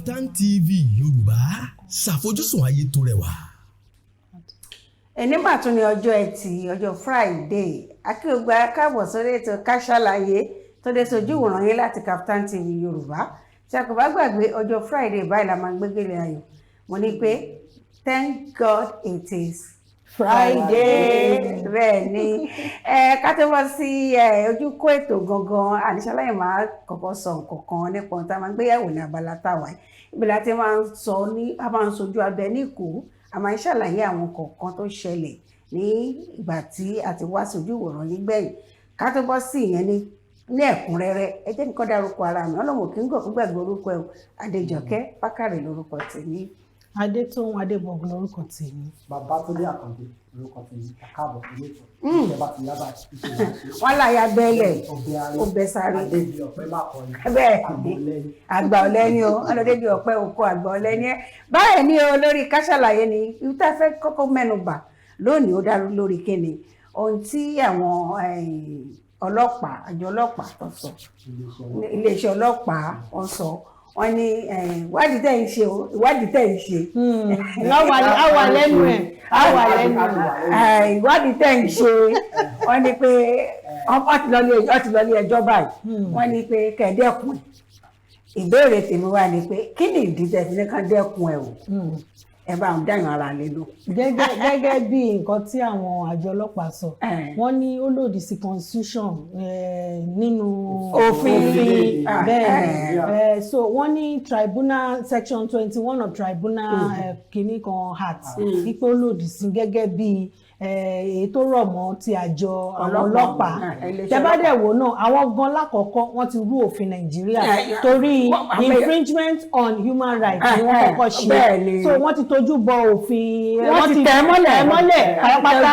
Kaftan TV Yorùbá ṣàfojúsùn ayé tó rẹwà. Ẹni mà tún ní ọjọ́ Ẹtì ọjọ́ Friday akíọgbà káàbọ̀ sórí ètò Ká Sálàyé tó dé sojú ìwòran yín láti Kaftan TV Yorùbá. Tí a kò bá gbàgbé ọjọ́ Friday báyìí la máa ń gbégélé ayọ̀. Mo ní pé thank God it is Friday. Bẹ́ẹ̀ ni ká tó bọ́ sí ojúkó ètò gangan àníṣàlàyé máa kọ́kọ́ sọ nǹkan kan nípa ohun tá a máa ń gbéyàwó ní abala táwa yìí. Ibi láti máa ń sọ ní a máa ń sojú abẹ níkù a máa ń ṣàlàyé àwọn kọ̀ọ̀kan tó ṣẹlẹ̀ ní ìgbà tí a ti wá sójú ìwòran yìí gbẹ̀yìn. Ká tó bọ́ sí ìyẹn ní ẹ̀kúnrẹ́rẹ́ ẹ jẹ́ nǹkan dárúkọ ara mi ọlọ́mọ kí n gọ̀ fún gbàgbé orúkọ ẹ̀ Adéjọkẹ́ Bákàrè lórúkọ tèmi. Adétóhùn Adébọ̀gún lórúkọ tèmi. Babátúndé Àkàndé lórúkọ tèmi. Káàbọ̀ ilé ìtọ́. Ìjọba ti yá báyìí. Wọ́n láyà gbẹ́lẹ̀ ó bẹ sáré. Adébí ọ̀pẹ má kọ ni. Bẹ́ẹ̀ àgbà ọ̀lẹ́ni o ọlọ́dẹ bíi ọ̀pẹ òkú àgbà ọ̀lẹ́ni ẹ̀. Báyìí ni o lórí Ká Sálàyé ni ibi tá a fẹ́ kọ́kọ́ mẹ́nu bà lónìí ó dá lórí kíni ohun tí àwọn ọlọ́pàá àjọ ọlọ́pàá tó sọ iléeṣẹ́ ọlọ́pàá wọ́n sọ wọ́n ní ìwádìí tẹ̀ ń ṣe ìwádìí tẹ̀ ń ṣe. àwa lẹ́nu ẹ̀ ìwádìí tẹ̀ ń ṣe wọ́n ní pé wọ́n ti lọ ilé ẹjọ́ báyìí wọ́n ní pé kẹ̀dẹ́kùn ìbéèrè tèmi wá ni pé kí ni ìdí tẹ̀ fi ní ká dẹ́kun ẹ̀ o ẹ bá ń dáyàn ara lé lọ. gẹ́gẹ́ bí nǹkan tí àwọn àjọ ọlọ́pàá sọ wọ́n ní ó lòdì sí constitution nínú òfin bẹ́ẹ̀ so wọ́n ní tribunal section 21 of tribunal kìíní kan act wípé ó lòdì sí gẹ́gẹ́ bí èyí tó rọ̀ mọ́ ti àjọ àwọn ọlọ́pàá tẹ́bádẹ̀ wò náà àwọn gan lákọ̀ọ́kọ́ wọ́n ti rú òfin Nàìjíríà torí infringement on human rights ni wọ́n kọ́kọ́ ṣe so wọ́n ti tojú bọ òfin wọ́n ti tẹ̀ mọ́lẹ̀ pátápátá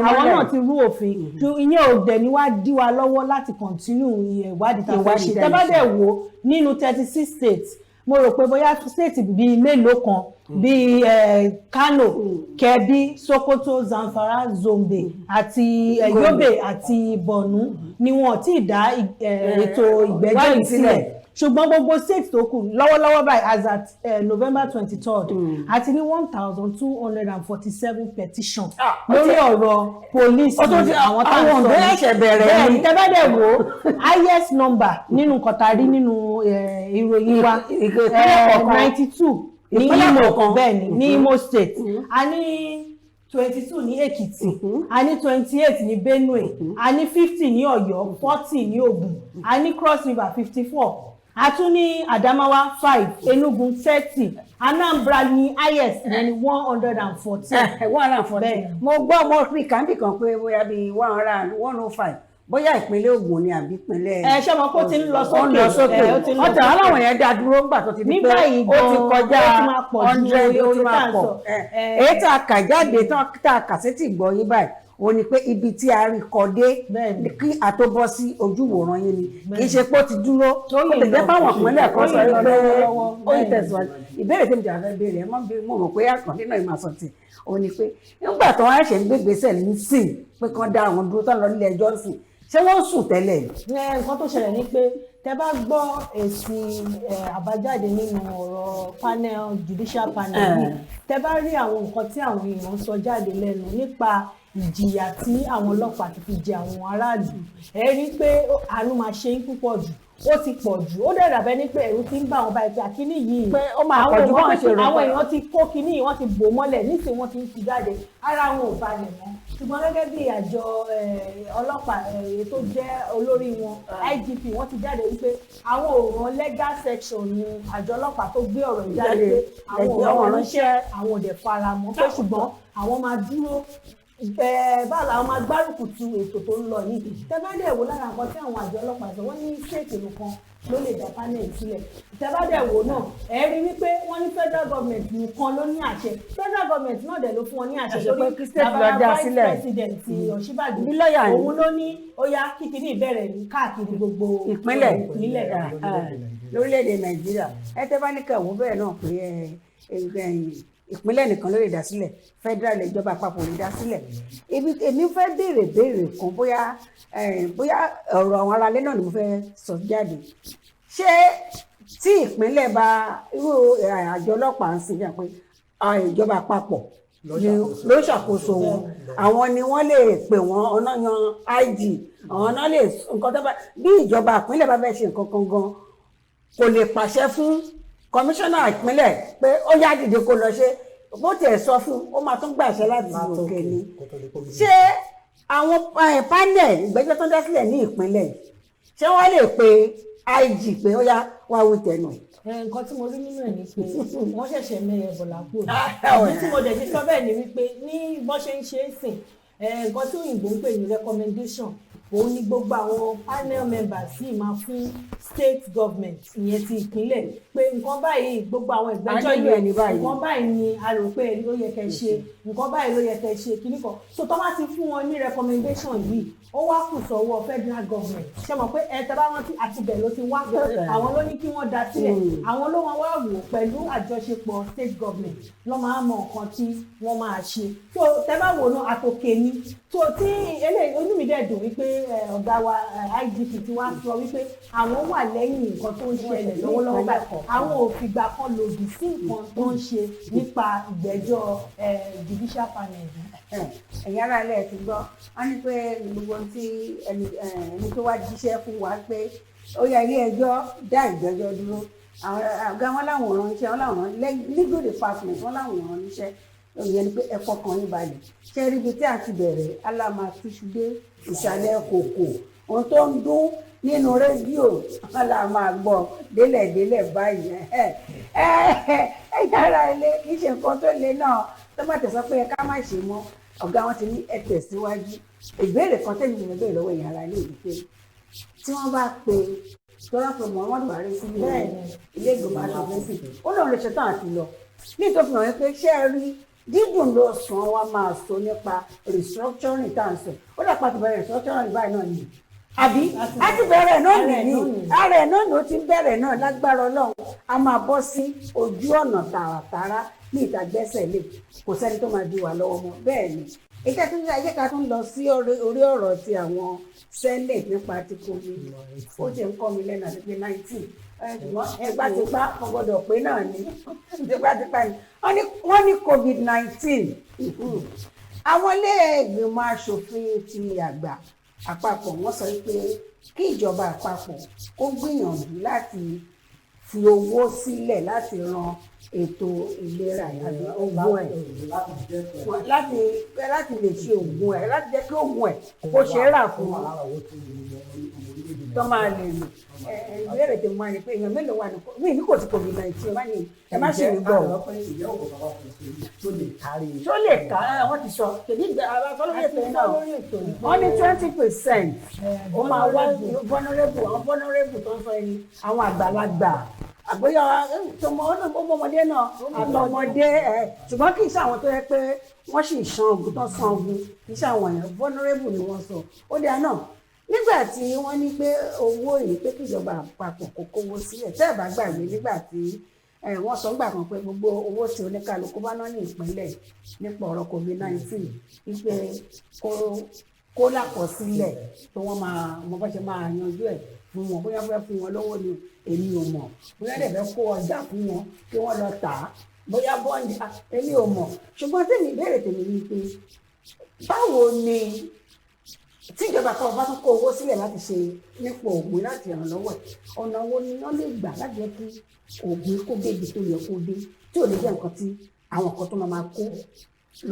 àwọn náà ti rú òfin ìyẹn ò dẹ̀ ní wá dí wa lọ́wọ́ láti continue ìwádìí tá a fẹ́ ṣe tẹ́bádẹ̀ wò nínú 36 states mo rò pé bóyá state bíi mélòó kan bíi Kano, Kebbi, Sokoto, Zamfara, Zombe àti Yobe àti Borno ni wọn ti dá ètò ìgbẹ́jọ́ yìí sílẹ̀ ṣùgbọ́n gbogbo state tó kù lọ́wọ́lọ́wọ́ báyìí as at November 23rd àti ní 1247 petition lórí ọ̀rọ̀ police àwọn táwọn bẹ́ẹ̀ ní tẹ́bẹ́dẹ̀ wo highest number nínú kọ̀tàrí nínú ìròyìn wa 92 ní Imo bẹ́ẹ̀ ni ní Imo state a ní 22 ní Èkìtì a ní 28 ní Benue a ní 50 ní Ọ̀yọ́ 40 ní Ògùn a ní Cross River 54 a tún ní Adamawa 5 Enugu 30 Anambra ní highest ní 114. 114 mo gbọ́ mo rí kàńbì kan pé bóyá bíi 105 bóyá ìpínlẹ̀ Ògùn ni àbí ìpínlẹ̀ ṣé mo kó ti ń lọ sókè ọ̀tà aláwọ̀ yẹn dá dúró gbà tó ti di pé ó ti kọjá 100 ó ti máa pọ̀ èyí tá a kà jáde tá a kà sétí gbọ́ yín báyìí ó ní pé ibi tí a rí kọdé kí a tó bọ́ sí ojú ìwòran yín ni kì í ṣe pé ó ti dúró ó lè jẹ́ fáwọn ìpínlẹ̀ kan sọ pé ó ń tẹ̀síwájú ìbéèrè tí mo jà fẹ́ béèrè ẹ mo mọ̀ pé Àkàndé náà máa sọ ti ó ní pé nígbà tó wọ́n ṣe ń gbégbèsè ní sìn pé kán dá àwọn dúró tán lọ nílé ẹjọ́ sìn ṣé wọ́n sùn tẹ́lẹ̀. nǹkan tó ṣẹlẹ̀ ni pé tẹ́ bá gbọ́ èsì àbájáde nínú ọ̀rọ̀ panel judicial panel yìí tẹ́ bá rí àwọn nǹkan tí àwọn èèyàn sọ jáde lẹ́nu nípa ìjìyà tí àwọn ọlọ́pàá ti fi jẹ àwọn aráàlú ẹ rí pé àánú máa ṣe ń púpọ̀ jù ó ti pọ̀ jù ó dẹ̀ dàbẹ́ ní pé ẹ̀rù ti ń bá àwọn báyìí pé àkíní yìí pé ó máa pọ̀ jù bọ́n ṣe rò àwọn èèyàn ti kó kíní yìí wọ́n ti bò mọ́lẹ̀ nísìnyí wọ́n ti ń fi jáde ara wọn ò balẹ̀ mọ́ ṣùgbọ́n gẹ́gẹ́ bí àjọ ọlọ́pàá tó jẹ́ olórí wọn IGP wọ́n ti jáde wípé àwọn òòrùn legal section ní àjọ ọlọ́pàá tó gbé ọ̀rọ̀ ìjáde pé àwọn òòrùn ránṣẹ́ àwọn òdẹ̀ fara mọ́ pé ṣùgbọ́n àwọn máa dúró báwo làwọn máa gbárùkù tu ètò tó ń lọ yìí tẹ́bádẹ̀ wò lára nǹkan tí àwọn àjọ ọlọ́pàá sọ wọ́n ní ṣéèkì nìkan ló lè dá panel sílẹ̀ tẹ́bádẹ̀ wò náà ẹ rí wípé wọ́n ní federal government nìkan ló ní àṣẹ federal government náà dẹ̀ ló fún wọn ní àṣẹ lórí bàbá vice president Ọ̀ṣínbàjò òun ló ní ó yá kíkiri ìbẹ̀rẹ̀ káàkiri gbogbo ìpínlẹ̀ lórílẹ̀‐èdè Nàìjíríà ẹ tẹ́ bá ní kẹwọ́ bẹ́ẹ̀ náà pé ìpínlẹ̀ nìkan ló lè dá sílẹ̀ federal ìjọba àpapọ̀ lè dá sílẹ̀ èmi fẹ́ béèrè kan bóyá ọ̀rọ̀ àwọn aráalé náà ni mo fẹ́ sọ jáde ṣé tí ìpínlẹ̀ bá irú àjọ ọlọ́pàá ń sìn ní pé ìjọba àpapọ̀ ló ṣàkóso wọn àwọn ni wọ́n lè pè wọ́n ọ̀nà yan IG àwọn náà lè nǹkan tó bá bí ìjọba ìpínlẹ̀ bá fẹ́ ṣe nǹkan kan gan kò lè pàṣẹ fún kọmíṣánná ìpínlẹ̀ pé ó yá dìde kó lọ ṣe bó tiẹ̀ sọ fún ó máa tún gbàṣẹ láti òkè ni ṣé àwọn panel ìgbẹ́jọ́ tó ń dá sílẹ̀ ní ìpínlẹ̀ ṣé wọ́n lè pe IG pé ó yá wá wí tẹnu ẹ̀. nǹkan tí mo rí nínú ẹ̀ ni pé wọ́n ṣẹ̀ṣẹ̀ mẹ́yẹ bọ̀lá kúrò ìdí tí mo dẹ̀ ti sọ bẹ́ẹ̀ ni wípé ní bọ́n ṣe ń ṣe é sìn nǹkan tí òyìnbó ń pè ní recommendation òun ni gbogbo àwọn panel members yìí máa fún state government ìyẹn ti ìpínlẹ̀ pé nǹkan báyìí gbogbo àwọn ìgbẹ́jọ́ yẹn nǹkan báyìí ni a rò pé ó yẹ kẹ́ ṣe nǹkan báyìí ló yẹ kẹ́ ṣe kíní kan so tó bá ti fún wọn ní recommendation yìí ó wá kù sọ́wọ́ federal government ṣe mọ̀ pé tẹ́ bá rántí àtibẹ̀ ló ti wá àwọn ló ní kí wọ́n dá sílẹ̀ àwọn ló wọn wá wò pẹ̀lú àjọṣepọ̀ state government ló máa mọ nǹkan tí wọ́n máa ṣe so tẹ́ bá wò náà àtòkè ni so tí eléyìí inú mi dẹ̀ dùn wípé ọ̀gá wa IGP ti wá sọ wípé àwọn wà lẹ́yìn nǹkan tó ń ṣẹlẹ̀ lọ́wọ́lọ́wọ́ báyìí àwọn ò fìgbà kan lòdì sí nǹkan tó ń ṣe nípa ìgbẹ́jọ́ judicial panel ẹ̀yin ará ilé ẹ̀ ti gbọ́ wọ́n ní pé gbogbo tí ẹni tó wá jíṣẹ́ fún wa pé ó yá ilé ẹjọ́ dá ìgbẹ́jọ́ dúró ọ̀gá wọn láwọn ránṣẹ́ wọn láwọn legal department wọn láwọn ránṣẹ́ ìyẹn ni pé ẹ fọkàn yín balẹ̀ ṣé rí ibi tí a ti bẹ̀rẹ̀ aláma túṣu dé ìsàlẹ̀ kòkò ohun tó ń dún nínú rédíò aláma gbọ́ délẹ̀délẹ̀ báyìí ẹ̀yin ará ilé kì í ṣe nǹkan tó le náà tó bá tẹ̀sán pé ẹ ká má ṣe mọ́ ọ̀gá wọn ti ní ẹ tẹ̀síwájú ìbéèrè kan tẹ̀lé ìrìn bẹ́ẹ̀ lọ́wọ́ ìyá ara ilé ìlú pé tí wọ́n bá pe tọ́lá pé Muhammadu Buhari sí ilé ìgbìmọ̀ aṣòfin sí ó lóun lè ṣetán àti lọ nítorí fi hàn wípé ṣé ẹ rí dídùn ló sàn wá máa sọ nípa restructuring tá à ń sọ ó dàpọ̀ àti bẹ̀rẹ̀ restructuring báyìí náà nìyí àbí a ti bẹ̀rẹ̀ náà nìyí ara ẹ̀ náà ló ti bẹ̀rẹ̀ náà lágbára Ọlọ́run a máa bọ́ sí ojú ọ̀nà tààràtàrà ní ìtagbẹ́sẹ̀ lè kò sẹ́ni tó máa di wà lọ́wọ́ mọ́ bẹ́ẹ̀ ni ìjẹ́ tó ń ṣe ayé ká tún lọ sí orí ọ̀rọ̀ ti àwọn senate nípa ti covid ó ti ń kọ́ mi lẹ́nu àti pé 19 tipátipá ọgbọ́dọ̀ pé náà ni tipátipá ni wọ́n ní covid-19 àwọn ilé ìgbìmọ̀ aṣòfin ti àgbà àpapọ̀ wọ́n sọ pé kí ìjọba àpapọ̀ kó gbìyànjú láti fi owó sílẹ̀ láti ran ètò ìlera oògùn ẹ̀ láti lè ṣe oògùn ẹ̀ láti jẹ́ kí oògùn ẹ̀ kó ṣe é rà fún wọn tó máa lè lò ìbéèrè tó máa ní pé èèyàn mélòó wà ní kò sí covid-19 wá ní ẹ má ṣe ìgbọ̀ tó lè ká wọ́n ti sọ kèdí ara fọlọ́lẹ̀ tó náà wọ́n ní 20% ó máa wá vulnerable tó ń sọ ẹni àwọn àgbàlagbà àgbéyà ọmọdé náà àtọmọdé ṣùgbọ́n kì í ṣe àwọn tó yẹ pé wọ́n sì san ogun tó san ogun kì í ṣe àwọn èèyàn vulnerable ni wọ́n sọ ó dé àná nígbà tí wọ́n ní pé owó yìí pé kíjọba àpapọ̀ kò kówó sílẹ̀ tẹ́ ẹ̀ bá gbàgbé nígbà tí wọ́n sọ gbà kan pé gbogbo owó tí oníkálukú bá ná ní ìpínlẹ̀ nípa ọ̀rọ̀ covid-19 wípé kó lákọsílẹ̀ tó wọ́n máa mọ bá ṣe máa yanjú ẹ̀ fún wọn bóyá fẹ́ fún wọn lọ́wọ́ ni èmi ò mọ̀ bóyá dẹ̀ fẹ́ kó ọjà fún wọn kí wọ́n lọ tà á bóyá bọ́ǹdì èmi ò mọ̀ ṣùgbọ́n tèmi ìbéèrè tèmi ni pé báwo ni tíjọba kan bá tún kó owó sílẹ̀ láti ṣe nípa òògùn láti ràn lọ́wọ́ ọ̀nà wo ni wọ́n lè gbà láti jẹ́ kí òògùn kó débi tó yẹ kó dé tí ò ní jẹ́ nǹkan tí àwọn kan tó máa kó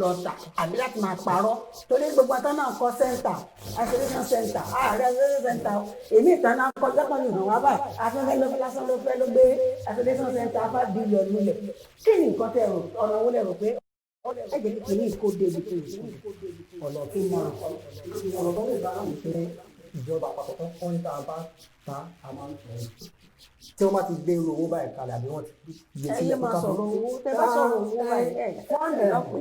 lọ tà àbí láti máa parọ́ torí gbogbo àtọ́ náà kọ́ center isolation center ààrẹ isolation center èmi ìtàn náà kọ́ jẹ́pọ̀ ní ìrànwá báyìí afẹ́fẹ́ ló fẹ́ lásán ló fẹ́ ló gbé isolation center $5 billion lulẹ̀ kí ni nǹkan tẹ̀ ọ̀nà owó lẹ̀ rò pé ẹ̀jẹ̀ kìíní kó débi tó yẹ ọ̀nà tí ọ̀rọ̀ tó lè bá àwọn pé ìjọba àpapọ̀ tó kọ́ níta bá ta a máa ń tẹ̀ tí wọ́n bá ti gbé owó báyìí kalẹ̀ àbí wọ́n ti gbé sílẹ̀ fún káfọ́. owó tẹ́ bá sọ̀rọ̀ owó báyìí fọ́ọ̀nù náà pé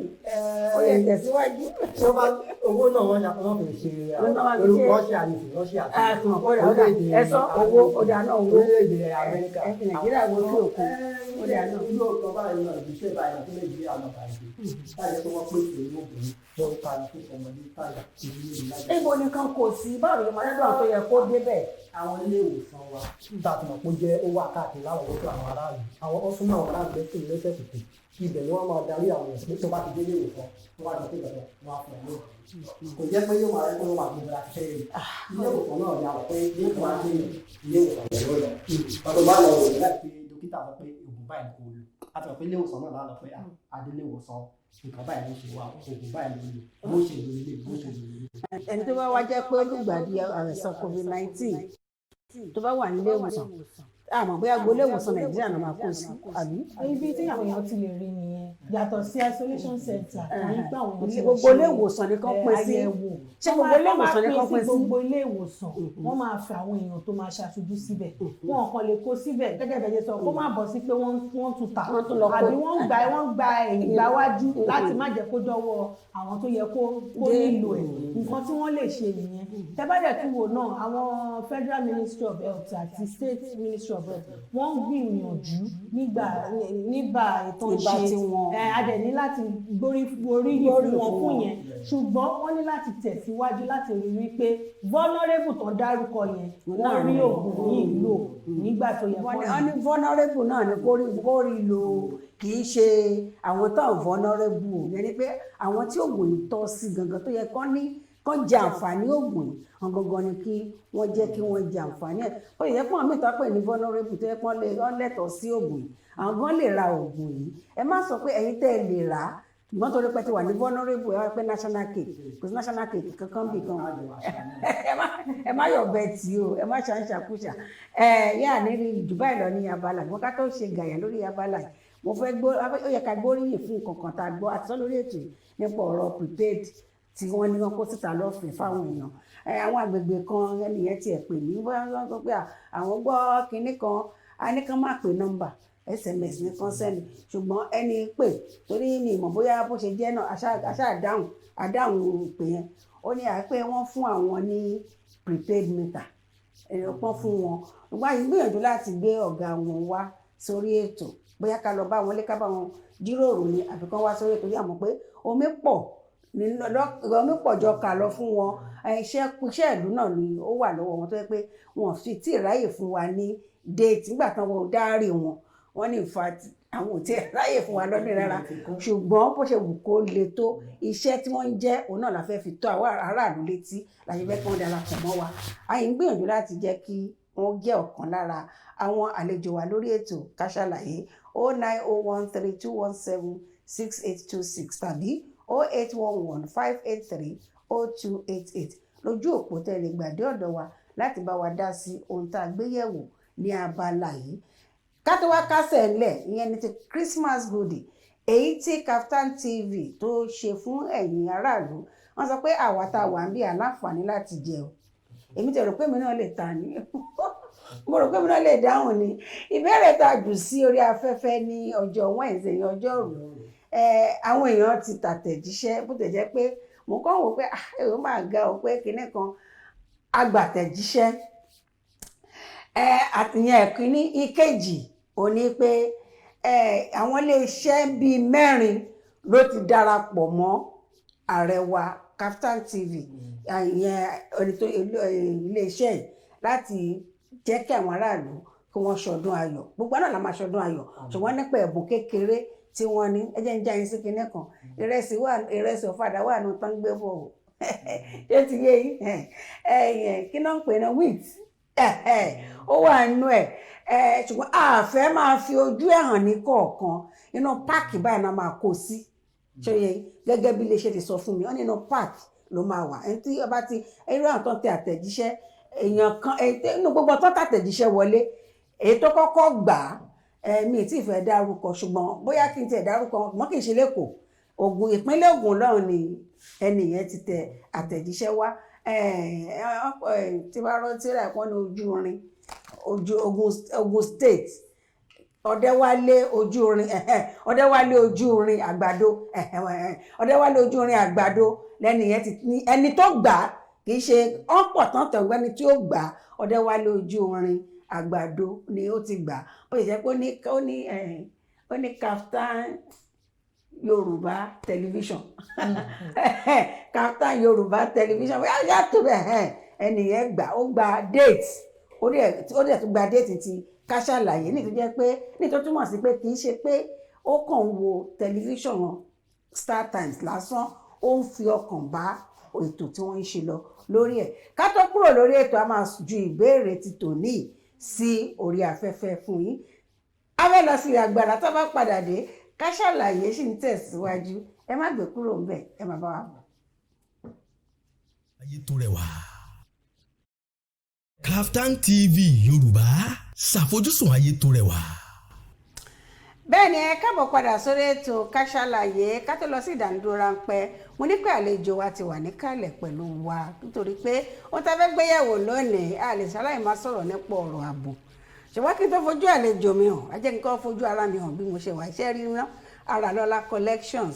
ó yẹ tẹ̀síwájú. tí wọ́n bá owó náà wọ́n fi ṣe Russia ní Russia àti orílẹ̀-èdè ẹ̀sọ́ owó ọjà náà owó orílẹ̀-èdè Amẹ́ríkà Nàìjíríà wo sí òkun ọjà náà. ìlú ọ̀kan báyìí náà ìbí ṣe báyìí àti Nàìjíríà náà báyìí báyìí tó wọ́n pèsè owó obìnrin tó ń ta ní ọmọdé táyà ìlú ìlú. níbo nìkan kò sí báwo ni mọ̀lẹ́dọ̀ tó yẹ kó débẹ̀. àwọn ilé ìwòsàn wa tá a ti mọ̀ pé ó wà káàkiri láwọn owó tó àwọn aráàlú àwọn ọ̀sùnmọ̀ àwọn aráàlú lẹ́sìn lẹ́sẹ̀ kùkù ibẹ̀ ni wọ́n máa darí àwọn èèyàn tó bá ti dé ilé ìwòsàn tó bá ti dé ìgbàgbọ́ wọn á fún ẹ̀ lóògùn kò jẹ́ pé yóò máa rẹ́ pé wọ́n máa gbogbo láti ṣẹ́yìn ilé ìwòsàn náà ni àwọn pé ilé ìwòsàn á dé ilé ìwòsàn lọ́wọ́ lọ pàtó bá lọ wò láti pé dókítà sọ pé oògùn báyìí kò lò àti pé ilé ìwòsàn náà lálọ́ pé adélé ìwòsàn nǹkan báyìí ló ṣe wá oògùn báyìí ló lò bó ṣe lò ilé bó ṣe lò ilé. ẹni tó bá wá jẹ́ pé olùgbàdì àìsàn COVID-19 tó bá wà nílé ìwòsàn àmọ́ bóyá gbolé ìwòsàn Nàìjíríà náà máa kó sí àbí. ibi tí àwọn èèyàn ti lè rí nìyẹn yàtọ̀ sí isolation center nígbà àwọn gbogbo ilé ìwòsàn ni kán pín sí ṣé gbogbo ilé ìwòsàn ni kán pín sí. gbogbo ilé ìwòsàn wọ́n máa fi àwọn èèyàn tó máa ṣàṣojú síbẹ̀ wọn kàn lè kó síbẹ̀ gẹ́gẹ́ bẹ́ẹ̀ sọ kó má bọ̀ sí pé wọ́n tún ta àbí wọ́n gba ìgbàwájú láti má jẹ́ kó dọ́wọ́ àwọn tó yẹ kó nílò ẹ̀ nǹkan tí wọ́n lè ṣe nìyẹn tẹ́bàdẹ̀ tún wò náà àwọn Federal Ministry of Health àti State Ministry of Health wọ́n gbìyànjú nígbà ètò ìṣe adẹ̀ní láti gbóríyìn fún wọn fún yẹn ṣùgbọ́n wọ́n ní láti tẹ̀síwájú láti rí wípé vulnerable tó dárúkọ yẹn wọ́n rí oògùn yìí lò nígbà tó yẹ kọ́ wọ́n ní vulnerable náà ni kó rí lò kì í ṣe àwọn tó vulnerable yẹn ni pé àwọn tí oògùn yìí tọ́ sí gangan tó yẹ kán jẹ àǹfààní oògùn yìí wọn gangan ni kí wọ́n jẹ́ kí wọ́n jẹ àǹfààní ẹ̀ ó yẹ kí wọ́n mìíràn tó pè ní vulnerable tó yẹ kí wọ́n lẹ́tọ̀ọ́ sí oògùn yìí àwọn gan lè ra oògùn yìí ẹ má sọ pé ẹ̀yin tẹ́ ẹ lè rà á ṣùgbọ́n torí pé ti wà ní vulnerable ẹ wá pé national cake kò sí national cake kankan bì kan ẹ má yọ̀ bẹ́ẹ̀ tí o ẹ má ṣàǹṣàkúṣà yáà ní Dubai lọ ní abala ìwọ́n ká tó ṣe gàyà lórí abala yìí mo fẹ́ ó yẹ ká gbóríyìn fún nǹkan kan tá a gbọ́ àti sọ lórí ètò nípa ọ̀rọ̀ prepaid tí wọ́n ní wọ́n kó síta lọ́fẹ̀ẹ́ fáwọn èèyàn àwọn àgbègbè kan ẹnìyẹn tiẹ̀ pè mí bóyá wọ́n sọ pé àwọn gbọ́ kinní kan a ní kán má pè nọ́mbà SMS ní kọ́nsẹ́nì ṣùgbọ́n ẹni pè torí ní ìmọ̀ bóyá bó ṣe jẹ́ náà àdáhùn ìpè yẹn ó ní àpé wọ́n fún àwọn ní prepaid meter pọ́n fún wọn ṣùgbọ́n àyè gbìyànjú láti gbé ọ̀gá wọn wá sórí ètò bóyá ká lọ bá wọn lé ká bá wọn jíròrò ní àfikún wá sórí ètò yìí àmọ́ pé omi pọ̀ jọ kà lọ fún wọn iṣẹ́ ìlú náà ni ó wà lọ́wọ́ wọn tó yẹ pé wọn fi tí ìráyè fún wa ní déètì nígbà tán wọn ò dárí wọn ní ìfàtí àwọn ò tí ì ráyè fún wa lọ́dún rárá ṣùgbọ́n bó ṣe wù kó le tó iṣẹ́ tí wọ́n ń jẹ́ òun náà la fẹ́ fi tó àwọn aráàlú létí láti fẹ́ kí wọ́n darapọ̀ mọ́ wa àyè ń gbìyànjú láti jẹ́ kí wọ́n jẹ́ ọ̀kan lára àwọn àlejò wa lórí ètò Ká Sálàyé 09013176826 tàbí 08115830288 lójú òpó tẹ́lẹ̀ gbàdé ọ̀dọ̀ wa láti bá wa dá sí ohun tá a gbé yẹ̀wò ní abala yìí ká tó wá kásẹ̀ ńlẹ̀ ìyẹn ní ti Christmas goodie èyí tí Kaftan TV tó ṣe fún ẹ̀yin aráàlú wọ́n sọ pé àwa tá a wà ń bí aláǹfààní láti jẹ o èmi tẹ̀ rò pé mi náà lè ta ni mo rò pé mi náà lè dáhùn ni ìbéèrè tá a jù sí orí afẹ́fẹ́ ní ọjọ́ Wednesday ní ọjọ́rú àwọn èèyàn ti tàtẹ̀jíṣẹ́ bó tẹ̀ jẹ́ pé mo kàn wò pé èrò máa ga ọ pé kinní kan agbàtẹ̀jíṣẹ́ àtìyàn ẹ̀kíní ìkejì ò ní pé àwọn iléeṣẹ́ bíi 4 ló ti darapọ̀ mọ́ ààrẹ wa Kaftan TV iléeṣẹ́ yìí láti jẹ́ kí àwọn aráàlú kí wọ́n ṣọdún ayọ̀ gbogbo náà la máa ṣọdún ayọ̀ ṣùgbọ́n nípa ẹ̀bùn kékeré tí wọ́n ní ẹjẹ́ ń já yín sí kinní kan ìrẹsì ọ̀fadà wà ní tán gbé bọ̀ ṣé ti yé yín kí náà ń pè ní wheat ó wà nínú ẹ̀ ṣùgbọ́n àfẹ́ máa fi ojú ẹ̀ hàn ní kọ̀ọ̀kan inú páàkì báyìí náà máa kó sí ṣé yẹ gẹ́gẹ́ bí iléeṣẹ́ ti sọ fún mi wọ́n ní inú páàkì ló máa wà ẹni tí ọba ti irú àwọn tó ń tẹ àtẹ̀jíṣẹ́ èèyàn kan inú gbogbo tó tàtẹ̀jíṣẹ́ wọlé èyí tó kọ́kọ́ gbà á mi tí ì fẹ́ dárúkọ ṣùgbọ́n bóyá kí n tẹ̀ dárúkọ mọ́ kì í ṣe lẹ́kọ̀ọ́ Ògùn ìpínlẹ̀ Ògùn lọ́hùn ni ẹnì yẹn ti tẹ àtẹ̀jíṣẹ́ wá tí bá rántí rẹ̀ pọ́n ní Ògùn state Ọ̀dẹ́wálé Ojúrin Àgbàdo Ọ̀dẹ́wálé Ojúrin Àgbàdo lẹ́nì yẹn ti ní ẹni tó gbà á kì í ṣe ọ̀pọ̀ tán tẹ̀gbẹ́ni tí ó gbà á Ọ̀dẹ́wálé Ojúrin Àgbàdo ni ó ti gbà ó yẹ pé ó ní Kaftan Yorùbá Television Kaftan Yorùbá Television yàtọ̀ bẹ́ẹ̀ ẹnìyẹn gbà ó gba date ó dẹ̀ tún gba déètì ti Ká Sálàyé nítorí jẹ́ pé nítorí túmọ̀ sí pé kì í ṣe pé ó kàn ń wo tẹlifíṣàn Star Times lásán, ó ń fi ọkàn bá ètò tí wọ́n ń ṣe lọ lórí ẹ̀. Ká tó kúrò lórí ètò, a máa ju ìbéèrè ti tòní sí orí afẹ́fẹ́ fún yín. A fẹ́ lọ sí agbára, tó bá padà dé Ká Sálàyé sì ń tẹ̀síwájú. Ẹ má gbé kúrò ń bẹ̀, ẹ má bá wa bọ̀. Ayé tó rẹwà. Kaftan TV Yorùbá, ṣàfojúsùn ayé tó rẹwà. Bẹ́ẹ̀ ni ẹ káàbọ̀ padà sórí ètò Ká Sálàyé. Ká tó lọ sí ìdánidúró ráńpẹ́, mo ní pé àlejò wa ti wà níkàlẹ̀ pẹ̀lú wa nítorí pé wọ́n ta fẹ́ gbéyẹ̀wò lónìí, a lè ṣaláì máa sọ̀rọ̀ nípa ọ̀rọ̀ ààbò. Ṣùgbọ́n kí n tó fojú àlejò mi hàn, ajẹ́ nǹkan fojú ara mi hàn bí mo ṣe wà. Iṣẹ́ rí ná Aralọ́lá Collections,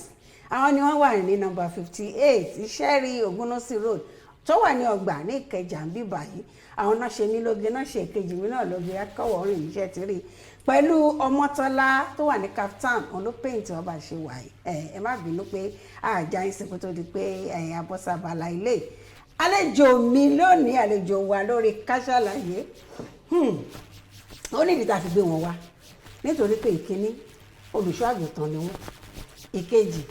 àwọn ni wọ́n wà ní nọ́mbà 58 Ìṣẹ́rí Ògúnnúsì Road tó wà ní ọgbà ní Ìkẹjà ń bí báyìí. Àwọn náà ṣe mí lóge, náà ṣe èkejì mi náà lóge, akọ́wọ̀ rìn níṣẹ́ ti rí pẹ̀lú Ọmọ́tọ́lá tó wà ní Kaftan, òun ló péǹtì ọba ṣe wà yìí. Ẹ má bínú pé àjà yín sí kó tó di pé abọ́sàbàlà ilé. Àlejò mi lónìí, àlejò wa lórí Ká Sálàyé, ó ní ìdí tá a fi gbé wọn wá nítorí pé ìkíní olùṣọ́ àgùntàn ni wọ́n, ìkejì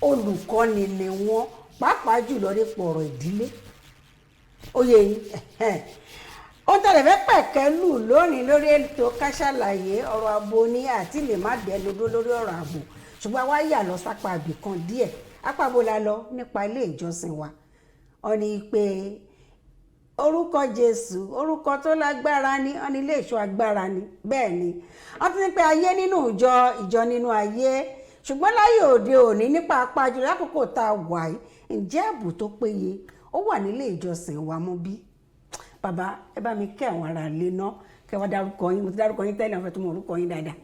olùkọ́ni ni wọ́n, pàápàá jùlọ nípa ọ̀rọ̀ ìdílé. Ó yé yín. Ó tẹ̀lé fẹ́ pẹ̀kẹ́lù lónìí lórí ètò Ká Sálàyé, ọ̀rọ̀ ààbò ní àti lè má dẹnu dúró lórí ọ̀rọ̀ ààbò, ṣùgbọ́n wá yà lọ sápá ibì kan díẹ̀. Apábo la lọ nípa ilé ìjọsìn wa. Ó ní pé orúkọ Jésù, orúkọ tó lágbára ni, ó ní ilé ìṣọ́ agbára ni. Bẹ́ẹ̀ ni wọ́n ti ní pé ayé nínú ìjọ nínú ayé, ṣùgbọ́n láyé òde òní nípa apájù lákòókò tá a wà yìí, ǹjẹ́ ààbò tó péye ó wà nílé ìjọsìn wa mú bí? Bàbá, ẹ bá mi kẹ́ àwọn ará ilé náà, kẹ́ wá dárúkọ yín. Mo ti dárúkọ yín tẹ́lẹ̀, wọ́n fẹ́ tó mọ orúkọ yín dáadáa.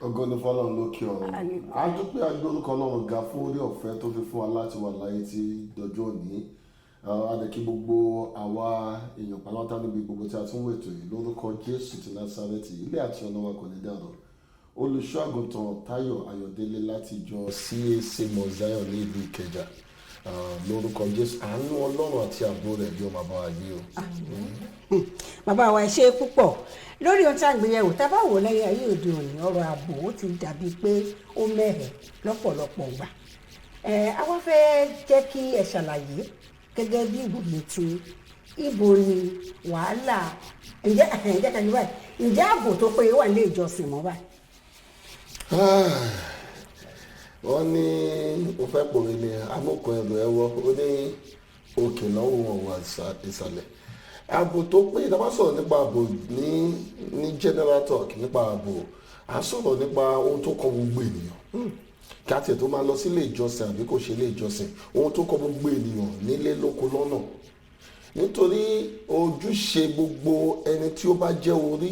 Ògo ni fọ́lọ́run lókè ọ̀run. A dúpẹ́ agbé orúkọ Ọlọ́run ga fún orí ọ̀fẹ́ tó fi fún wa láti wà láyé tí dọjọ́ òní. A dẹ̀ kí gbogbo àwa èèyàn pàlọ́tà níbi gbogbo tí a tún wètò yìí lórúkọ Jésù ti Násárẹ́tì, ilé àti ọ̀nà wa kò ní dàrú. Olùṣọ́ àgùntàn Táyọ̀ Ayọ̀délé láti ìjọ CAC Mount Zion ní ìlú Ìkẹjà. Lórúkọ Jésù, àánú Ọlọ́run àti ààbò rẹ̀ yóò máa bá wa gbé o. Bàbá wa ẹ ṣé púpọ̀ lórí ohun tí a gbéyẹ̀wò. Tá a bá wò lẹ́yìn ayé òde òní, ọ̀rọ̀ ààbò ó ti dàbí pé ó mẹ́hẹ̀ lọ́pọ̀lọpọ̀ gbà. Àwọn fẹ́ jẹ́ kí ẹ ṣàlàyé gẹ́gẹ́ bí ìwòye tí ibo ni wàhálà, ǹjẹ́ kan ní báyìí, ǹjẹ́ ààbò tó péye wà nílé ìjọsìn mọ́ báyìí? Wọ́n ní ó fẹ́ pòwe ní amókun ẹ̀rọ ẹ̀wọ́, ó ní òkè náà wọ́n wà ìsàlẹ̀. Ààbò tó péye, tá a bá sọ̀rọ̀ nípa ààbò ní general talk nípa ààbò, à sọ̀rọ̀ nípa ohun tó kọ gbogbo ènìyàn. Kí a tiẹ̀ tó máa lọ sí ilé ìjọsìn àbí kò ṣe ilé ìjọsìn, ohun tó kọ gbogbo ènìyàn nílé lóko lọ́nà. Nítorí ojúṣe gbogbo ẹni tí ó bá jẹ́ orí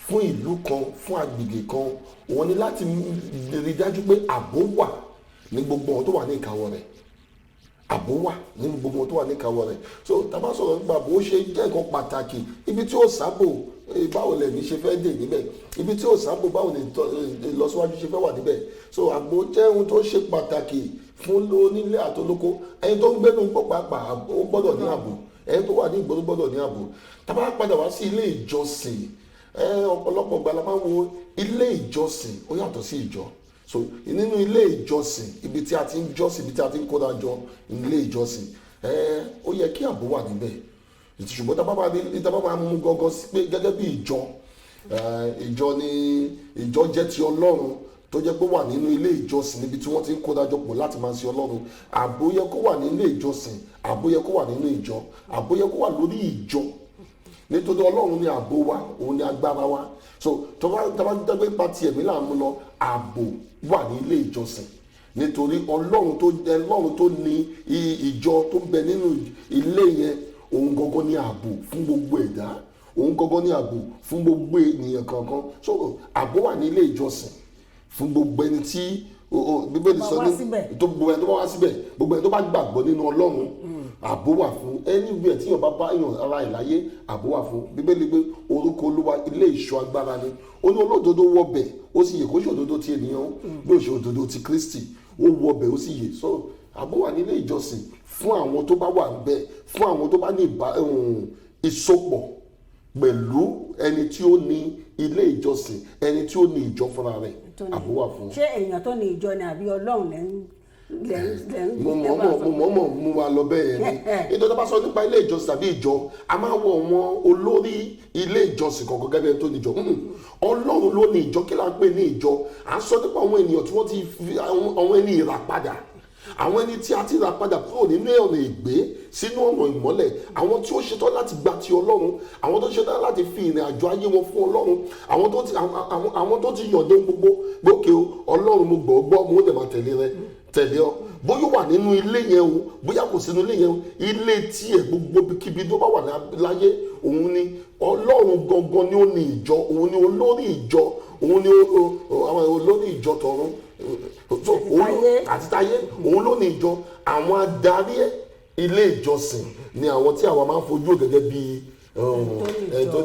fún ìlú kan, fún agbègbè kan, wọ́n ní láti rí dájú pé ààbò wà ní gbogbo ohun tó wà ní ìkáwọ́ rẹ̀. Ààbò wà nínú gbogbo ohun tó wà ní ìkáwọ́ rẹ̀. So tá a bá sọ̀rọ̀ nípa ààbò, ó ṣe jẹ́ nǹkan pàtàkì. Ibi tí ó sábò, báwo lẹ̀mí ṣe fẹ́ dè níbẹ̀? Ibi tí ó sábò, báwo ni ìlọsíwájú ṣe fẹ́ wà níbẹ̀? So ààbò jẹ́ ohun tó ṣe pàtàkì fún onílé àtolóko. Ẹni tó ń gbénu gbọ́ pàápàá, ó gbọ́dọ̀ ní ààbò. Ẹni tó wà ní ìgboro gbọ́dọ̀ ní ààbò. Tá a bá padà wá sí ilé ìjọsìn, ọ̀pọ̀lọpọ̀ ìgbà la máa ń wo ilé ìjọsìn ó yàtọ̀ sí ìjọ. So nínú ilé ìjọsìn, ibi tí a ti ń jọ́sìn, ibi tí a ti ń kóra jọ, ilé ìjọsìn, ó yẹ kí ààbò wà níbẹ̀. Ṣùgbọ́n tá a bá máa mú gọ́gọ́ sí pé gẹ́gẹ́ bí ìjọ jẹ́ ti Ọlọ́run tó jẹ́ pé wà nínú ilé ìjọsìn níbi tí wọ́n ti ń kóra jọ pọ̀ láti máa sin Ọlọ́run. Ààbò yẹ kó wà ní ilé ìjọsìn, ààbò yẹ kó wà nínú ìjọ, ààbò yẹ kó wà lórí ìjọ. Nítorí Ọlọ́run ni ààbò wa, òun ni agbára wa. So tó bá dẹ́gbẹ́ pa tiẹ̀ mí là ń mú lọ, ààbò wà ní ilé ìjọsìn. Nítorí Ọlọ́run tó ní ìjọ tó ń bẹ nínú ilé yẹn, òun gangan ní ààbò fún gbogbo ẹ̀dá, òun gangan ní ààbò fún gbogbo ènìyàn kankan. So ààbò wà ní ilé ìjọsìn fún gbogbo ẹni tí Bíbélì sọ ní gbogbo ẹni tó bá wá síbẹ̀, gbogbo ẹni tó bá gbàgbọ́ nínú Ọlọ́run, ààbò wà fún. Anywhere tí yóò bá bá yàn ara ẹ̀ láyé, ààbò wà fún. Bíbélì pé orúkọ Olúwa ilé ìṣọ́ agbára ni. Ó ní olódodo wọbẹ̀ ó sì yè, kó ṣe òdodo ti ènìyàn bí ó ṣe òdodo ti Kristi, ó wọbẹ̀ ó sì yè. So ààbò wà nílé ìjọsìn fún àwọn tó bá wà níbẹ̀, fún àwọn tó bá ní ìsopọ̀ pẹ̀lú ẹni tí ó ní ilé ìjọsìn, ẹni tí ó ní ìjọ fúnra rẹ̀ àbò wà fún. ṣé èèyàn tó ní ìjọ ni àbí Ọlọ́run mo mọ̀ mú wa lọ bẹ́ẹ̀ ni nítorí tó bá sọ nípa ilé ìjọsìn tàbí ìjọ a máa wọ wọn olórí ilé ìjọsìn kankan gẹ́gẹ́ bí tó ní ìjọ. Ọlọ́run ló ní ìjọ. Kí la ń pè ní ìjọ? à ń sọ nípa àwọn ènìyàn tí wọ́n ti fi àwọn ẹni ìràpadà, àwọn ẹni tí a ti rà padà kúrò nínú ọ̀nà ìgbé sínú ọ̀nà ìmọ́lẹ̀, àwọn tí ó ṣetán láti gba ti Ọlọ́run, àwọn tó ṣetán láti fi ìrìn àjò ayé wọn fún Ọlọ́run, àwọn tó ti yọ̀dé gbogbo gbókè Ọlọ́run mo gbọ́ mo dẹ̀ máa tẹ̀lé ọ. bóyá wà nínú ilé yẹn o, bóyá kò sínú ilé yẹn o, ilé tiẹ̀ gbogbo kíbi tó bá wà láyé, òun ni Ọlọ́run gangan ni ó ní ìjọ, òun ni olórí ìjọ, òun ni olórí ìjọ tọ̀run àti táyé, òun ló ní ìjọ. àwọn adarí ilé ìjọsìn ni àwọn tí àwa máa ń fojú gẹ́gẹ́ bí tó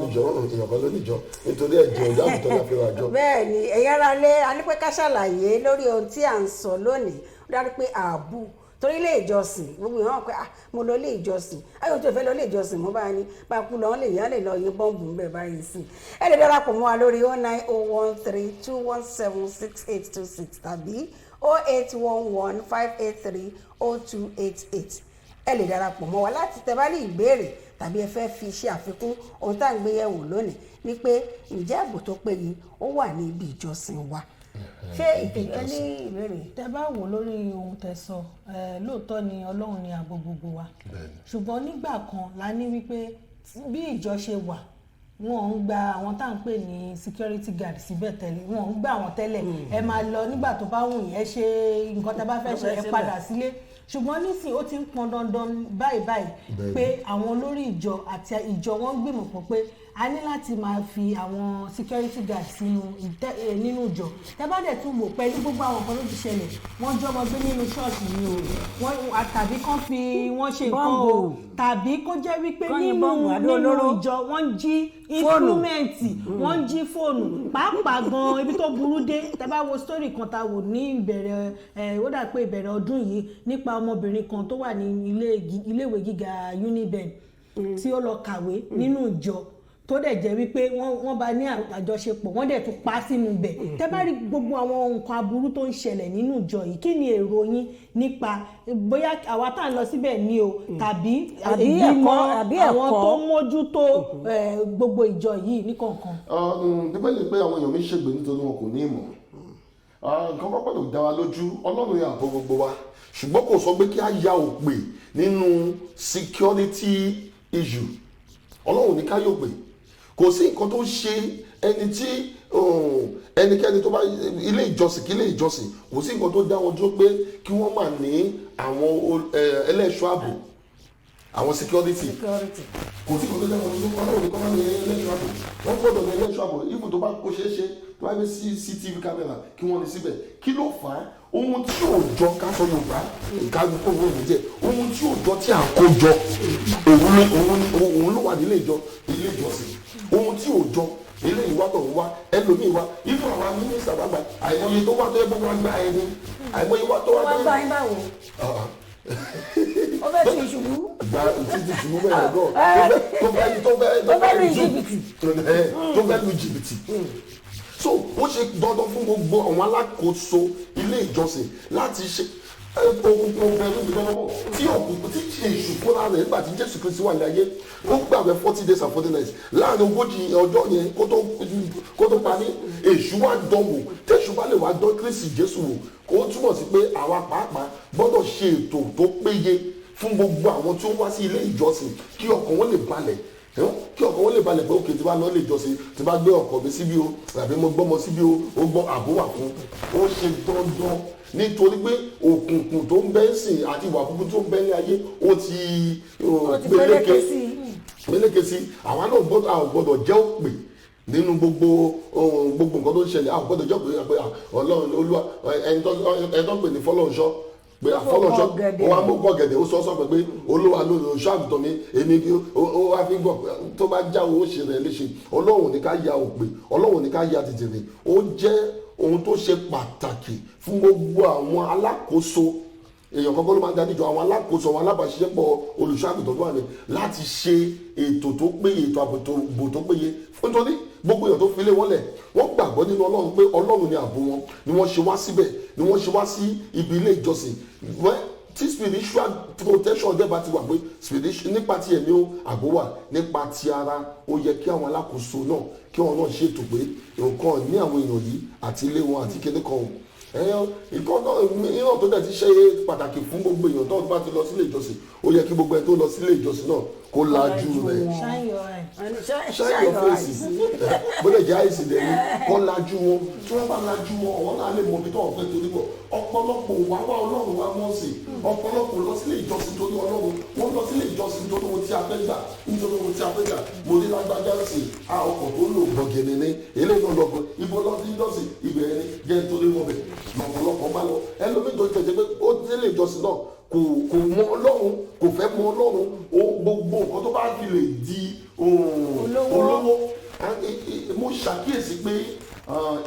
níjọ èèyàn kan ló níjọ nítorí ẹ̀jẹ̀ ọjà àbùtọ́ láfi ra jọ. bẹ́ẹ̀ ni ẹ̀yà ara lé alípẹ́ ká ṣàlàyé lórí ohun tí à ń sọ lónìí. Ó dárí pé ààbò torí ilé ìjọsìn gbogbo ìhàn pé mo lọ ilé ìjọsìn ayò tó fẹ́ lọ ilé ìjọsìn mo bá ní bá kú lọ lè yá lè lọ yín bọ́ǹbù ń bẹ̀ báyìí sí. ẹ lè darapọ̀ mọ́ wa lórí 09013217686 tàbí 08115830288. ẹ lè darapọ̀ mọ́ wa láti tẹ́ bá ní ìbéèrè tàbí ẹ fẹ́ fi ṣe àfikún ohun tá à ń gbé yẹ̀wò lónìí ni pé ǹjẹ́ ààbò tó péye ó wà ní ibi ìjọsìn wa. ṣé ìpínlẹ̀ ní ìbéèrè. tẹ́ bá wò lórí ohun tẹ́ sọ lóòótọ́ ni Ọlọ́run ni ààbò gbogbo wa ṣùgbọ́n nígbà kan la ní wípé bí ìjọ ṣe wà wọn ń gba àwọn tá à ń pè ní security guard síbẹ̀ tẹ́lẹ̀ wọn ń gba àwọn tẹ́lẹ̀ ẹ máa lọ nígbà tó bá wù yín ẹ ṣe nǹkan tẹ́ bá fẹ́ ṣe ẹ padà sílé ṣùgbọ́n nísìnyí ó ti ń pọn dandan báyìí pé àwọn olórí ìjọ àti ìjọ wọn gbìmọ̀ pọ̀ pé a ní láti máa fi àwọn security guard nínú ìjọ. tẹ́ bá dẹ̀ tún wò pẹ̀lú gbogbo àwọn kan ló ti ṣẹlẹ̀ wọ́n jọmọ gbé nínú ṣọ́ọ̀ṣì ni o tàbí kán fi wọ́n ṣe nǹkan o tàbí kó jẹ́ wípé nínú ìjọ wọ́n jí instrumenti wọ́n jí fóònù pàápàá gan ibi tó burú dé. tẹ́ bá wo story kan ta wò ní ìbẹ̀rẹ̀ ó dà pé ìbẹ̀rẹ̀ ọdún yìí nípa ọmọbìnrin kan tó wà ní iléèwé gíga Uniben tí ó lọ kàwé nínú ìjọ tó dẹ̀ jẹ́ wípé wọ́n bá ní àjọṣepọ̀ wọ́n dẹ̀ tún pa sínú bẹ̀. tẹ́ bá rí gbogbo àwọn nǹkan aburú tó ń ṣẹlẹ̀ nínú ìjọ yìí kí ni èrò yín nípa bóyá àwa tá à ń lọ síbẹ̀ ni o tàbí ìgbìmọ̀ àwọn tó mójútó gbogbo ìjọ yìí ní kọ̀ọ̀kan. bíbélì pé àwọn èèyàn mi ṣègbè nítorí wọn kò ní ìmọ̀. nǹkan kọ́kọ́ tó dá wa lójú Ọlọ́run yà àbọ̀ gbogbo wa ṣùgbọ́n kò sọ pé kí á ya òpè nínú security issue. Ọlọ́run ní ká yóò pè kò sí nǹkan tó ṣe ẹni tí ẹnikẹ́ni tó bá ilé ìjọsìn kí ilé ìjọsìn kò sí nǹkan tó dá wọn dúró pé kí wọ́n máa ní àwọn ẹlẹ́ṣọ́ ààbò àwọn security kò sí nǹkan tó dá wọn dúró Ọlọ́run ní kọ́ máa ní ẹlẹ́ṣọ́ ààbò wọ́n gbọ́dọ̀ ní ẹlẹ́ṣọ́ ààbò ibù tó bá kó ṣeé ṣe tó bá gbé CCTV camera kí wọ́n ní síbẹ̀ kí ló fà á ohun tí ò jọ ká sọ Yorùbá ìkájú kó wọ́n mi jẹ́ ohun tí ò jọ tí à ń kó jọ òun ló wà nílé ìjọsìn ohun tí ò jọ ilé ìwà tó ń wá ẹlòmíì wá inú àwọn mínísítà bá gba àìmọye tó wá tó yẹ kó wá gba ẹni àìmọye wá tó wá wọ́n gbá yín báwo. ó fẹ́ ti ṣubú. gba títí ṣubú bẹ́ẹ̀ lọ tó fẹ́ lu jìbìtì so ó ṣe dandan fún gbogbo àwọn alákòóso ilé ìjọsìn láti ṣe òkùnkùn bẹ̀rù ìdánwò tí òkùnkùn tí èṣù fúnra rẹ̀ nígbà tí Jésù Kristi wà ní ayé ó gbàgbé 40 days and 40 nights láàrin ogójì ọjọ́ yẹn kó tó parí èṣù wá dánwò tẹ̀sù bá lè wá dán Kristi Jésù wò kó túmọ̀ sí pé àwa pàápàá gbọ́dọ̀ ṣe ètò tó péye fún gbogbo àwọn tí ó wá sí ilé ìjọsìn kí ọkàn wọn lè balẹ̀ kí ọkọ̀ wọn lè balẹ̀ pé òkè tí bá lọ lè jọsìn tí bá gbé ọkọ̀ mi síbí o tàbí mo gbọ́mọ síbí o ó gbọ́ àbó wà fún ó ṣe dandan nítorí pé òkùnkùn tó ń bẹ sìn àti ìwà kúkú tó ń bẹ ní ayé ó ti gbélékè sí àwa náà gbọ́dọ̀ jẹ́ òpè nínú gbogbo nǹkan tó ń ṣẹlẹ̀ àwọn gbọ́dọ̀ jẹ́ òpè Ọlọ́run Olúwa ẹni tó ń pè ní fọlọ́nṣọ́ pé àfọlọ́ṣọ́ ó wá mú gbọ̀gẹ̀dẹ̀ ó sọ pé Olúwa ló lọ ṣọ́ àgùntàn mi èmi ó wá fi gbọ̀ tó bá já owó ṣe rẹ̀ léṣe Ọlọ́run ní ká ya òpè Ọlọ́run ní ká ya tètèrè ó jẹ́ ohun tó ṣe pàtàkì fún gbogbo àwọn alákòóso èèyàn kankan ló máa ń darí jọ àwọn alákòóso àwọn alábàáṣiṣẹ́pọ̀ olùṣọ́àgùntàn tó wà ní láti ṣe ètò tó péye ètò ààbò tó péye nítorí gbogbo èèyàn tó fi lé wọn lẹ̀ wọ́n gbàgbọ́ nínú ọlọ́run pé ọlọ́run ni ààbò wọn ni wọ́n ṣe wá síbẹ̀ ni wọ́n ṣe wá sí ibi ilé ìjọsìn tí spiritual protection dẹ́ bá ti wà pé spiritual nípa ti ẹ̀mí ààbò wà nípa ti ara ó yẹ kí àwọn alákòóso náà kí wọ́n náà ṣètò pé nǹkan ní àwọn èèyàn yìí àti ilé wọn àti kéde kan ìran tó dẹ̀ ti ṣe pàtàkì fún gbogbo èèyàn tó bá ti lọ sílé ìjọsìn ó yẹ kí gbogbo ẹni tó lọ sílé ìjọsìn náà kó lajú rẹ̀ shine your faces bó lè jẹ́ àìsàn dẹ̀ ni kó lajú wọn tí wọ́n bá lajú wọn ọ̀wọ́n náà lè mọ ibi tó wọ́n fẹ́ torí bọ̀ ọ̀pọ̀lọpọ̀ wá ọlọ́run wá mọ́ sí ọ̀pọ̀lọpọ̀ lọ sílé ìjọsìn torí ọlọ́run wọ́n lọ sílé ìjọsìn nítorí ohun tí a fẹ́ gbà nítorí ohun tí a fẹ́ gbà mo ní lágbájá sí ọkọ̀ tó lò gbọ̀gẹ̀nẹ̀ ní eléyìí náà lọ́gbọ̀n ibo lọ́dún ìjọsìn ibẹ̀ ni jẹ́ nítorí wọn bẹ̀ lọ́pọ̀lọpọ̀ bá lọ ẹlòmíì tó tẹ̀jẹ̀ pé ó délé ìjọsìn náà kò mọ ọlọ́run kò fẹ́ mọ ọlọ́run gbogbo nǹkan tó bá fi lè di olówó mo ṣàkíyèsí pé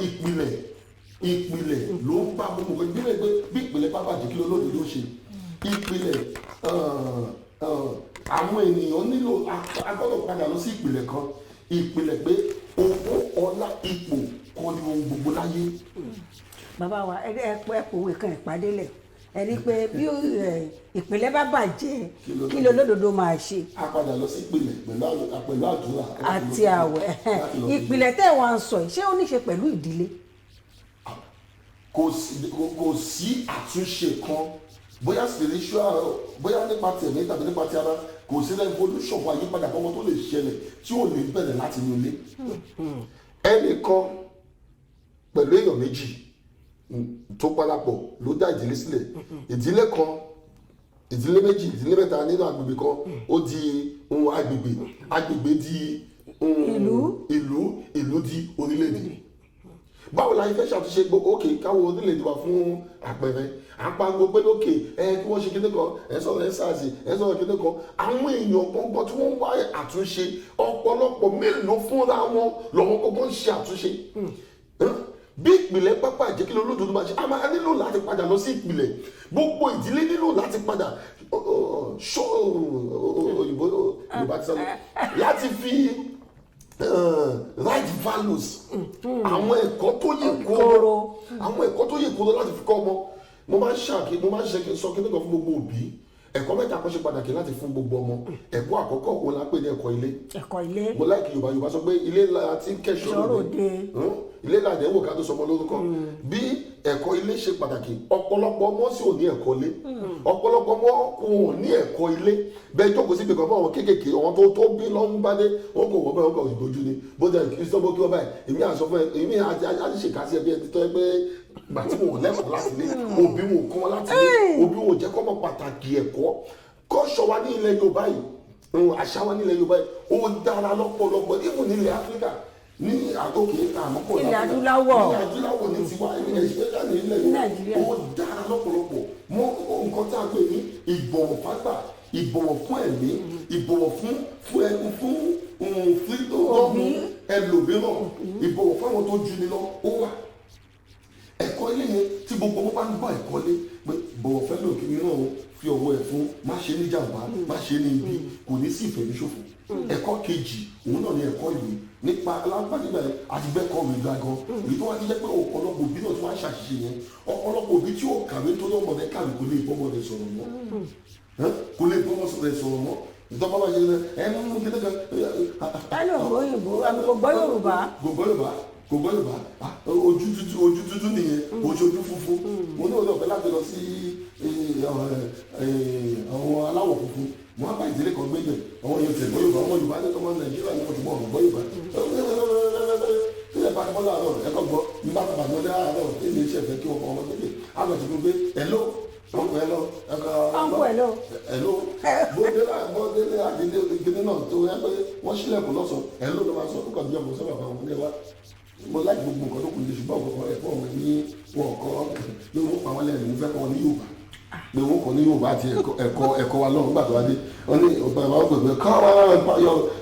ìpìlẹ̀ ló ń bá gbogbo ìpìlẹ̀ pé bí ìpìlẹ̀ bá bàjẹ́ kí ló ló ṣe ìpìlẹ̀ àwọn ènìyàn nílò agbọ́dọ̀ padà lọ sí ìpìlẹ̀ kan ìpìlẹ̀ pé owó ọlá ipò kọ́ ni ohun gbogbo láyé. bàbá wa ẹ̀pọ̀ òwe kan ìpàdé lẹ̀ ẹni pé bí ìpìlẹ̀ bá bàjẹ́ kí ló lódodo máa ṣe. a padà lọ sí ìpìlẹ̀ pẹ̀lú àdúrà àti àwẹ̀ ìpìlẹ̀ tẹ́ wàá ń sọ yìí ṣé ó ní ṣe pẹ̀lú ìdílé. kò sí àtúnṣe kan bóyá spiritual bóyá nípa tẹ̀mí tàbí nípa ti ara kò sí revolution wa àyípadà kan tó lè ṣẹlẹ̀ tí ò ní bẹ̀rẹ̀ láti inú ilé. ẹnìkan pẹ̀lú èèyàn méjì tó parapọ̀ ló dá ìdílé sílẹ̀ ìdílé kan ìdílé méjì ìdílé mẹ́ta nínú agbègbè kan ó di ohun agbègbè di ìlú di orílẹ̀-èdè. báwo la fẹ́ ṣàtúnṣe gbogbo òkè káwọn orílẹ̀-èdè wa fún àpẹẹrẹ àpagbo pé lókè kí wọ́n ṣe kíní kan sọ̀rọ̀ SARS sọ̀rọ̀ kíní kan àwọn èèyàn gbọ́ngbọ́n tí wọ́n wá àtúnṣe ọ̀pọ̀lọpọ̀ mélòó fúnra wọn lọ́wọ́ gbọ́ngbọ́n ṣe àtúnṣe. bí ìpìlẹ̀ pápá ìjẹ́ kí lóòótọ́ tó máa ṣe a máa nílò láti padà lọ sí ìpìlẹ̀ gbogbo ìdílé nílò láti padà òyìnbó yorùbá ti sọ́nà láti fi right values àwọn ẹ̀kọ́ tó yẹ kóró láti fi kọ́ ọmọ mo máa ń sọ kí nìkan fún gbogbo òbí ẹ̀kọ́ mẹ́ta kan ṣe pàtàkì láti fún gbogbo ọmọ ẹ̀kọ́ àkọ́kọ́ òun la pè ní ẹ̀kọ́ ilé mo láìkí yorùbá sọ pé ilé la ti ń kẹ́ṣọ́ lóde ilé làdẹ̀ wò ká tó sọmọ lórúkọ bí ẹ̀kọ́ ilé ṣe pàtàkì ọ̀pọ̀lọpọ̀ ọmọ sì ò ní ẹ̀kọ́ ilé ọ̀pọ̀lọpọ̀ ọmọ kò ní ẹ̀kọ́ ilé bẹ́ẹ̀ jókòó síbi kan fún àwọn kéékèèké àwọn tó bí lọ́n bá dé wọn kò wọ́n bẹ́ẹ̀ wọn kò ìbòjú ni bóde kristian bó kí wọ́n báyìí èmi àṣọ fún èmi àti ṣèkásí ẹbí ẹni tó ẹ pé gbà tí wọn ò lẹ́kọ̀ọ́ láti lé òbí wọn ò kọ́ wọn láti lé òbí wọn ò jẹ́ kọ́ mọ̀ pàtàkì ẹ̀kọ́ kọ́ṣọ́ wa ní ilẹ̀ Yorùbá yìí àṣà wa ní ilẹ̀ Yorùbá yìí ó dára lọ́pọ̀lọpọ̀ even ní ilẹ̀ Áfíríkà ní àgókè àmọ́kọ̀ ilẹ̀ adúláwọ̀ ní tiwa especially ní ilẹ̀ Yorùbá ó dára lọ́pọ̀lọpọ̀ mọ́ nǹkan tá a pè ní ìbọ̀wọ̀ fágbà ìbọ̀wọ̀ fún ẹ̀mí ìbọ̀wọ̀ fún ẹlòmíràn ìbọ̀wọ̀ fún àwọn tó jù ní lọ ó wà ẹ̀kọ́ ilé yẹn tí gbogbo wọn bá ń bọ̀ ẹ̀kọ́ lé pé bọ̀wọ̀ fẹ́ lòkè mìíràn o fi ọwọ́ ẹ̀ fún má ṣe ní jàǹbá má ṣe ní ibi kò ní sí ìfẹ́ ní ṣòfò ẹ̀kọ́ kejì òun náà ní ẹ̀kọ́ ìwé nípa alágbàdìgbà yẹn àti bẹ́ẹ̀ kọ́ ìwé gbàgán èyí tó wá ti jẹ́ pé ọ̀pọ̀lọpọ̀ òbí náà tí wọ́n á ṣàṣìṣe yẹn ọ̀pọ̀lọpọ̀ òbí tí ó kàwé tó lọ́mọdé kàwé kò lè bọ́mọdé sọ̀rọ̀ mọ́ kò lè bọ́mọdé sọ̀rọ̀ mọ́ ìjọba bá ṣe ẹnu kéde kan. ẹnu òyìnbó kò gbọ́ Yorùbá. kò gbọ́ Yorùbá ojú dúdú nìyẹn ojú funfun mo ní ọ̀dọ̀ ọ̀fẹ́ láti lọ sí àwọn aláwọ̀ funfun mo á bá ìdílé kan gbé yẹn àwọn yóò tẹ̀ gbọ́ Yorùbá ọmọ Yorùbá ní ọmọ Nàìjíríà ní wọ́n ti mọ̀ ọ̀rọ̀ gbọ́ Yorùbá sílẹ̀ bá ti bọ́ láàárọ̀ ẹ̀kọ́ gbọ́ nígbà tó bá gbọ́dọ̀ àárọ̀ èmi iṣẹ́ fẹ́ kí wọ́n kọ́ ọmọ gbé àgbà tó gbé hello ọ̀pọ̀ hello bódélé àdédé náà tó yẹ pé wọ́n sílẹ̀kùn lọ́sàn hello ló máa sọ fún kàdúrà mo sábà bá wọn ní ẹwà mo láì gbogbo nǹkan tó kù ní ṣùgbọ́n ọ̀pọ̀ ẹ̀fọ́ ọ̀hún ní wọn kọ́ ló ń pa wọn lẹ́nu mo fẹ́ kọ́ wọn ní Yorùbá pé wọn kọ́ ní Yorùbá àti ẹ̀kọ́ wa lọ́run gbàdúrà dé wọn ní ọ̀pọ̀ ẹ̀fọ́ gbẹ̀gbẹ̀ kọ́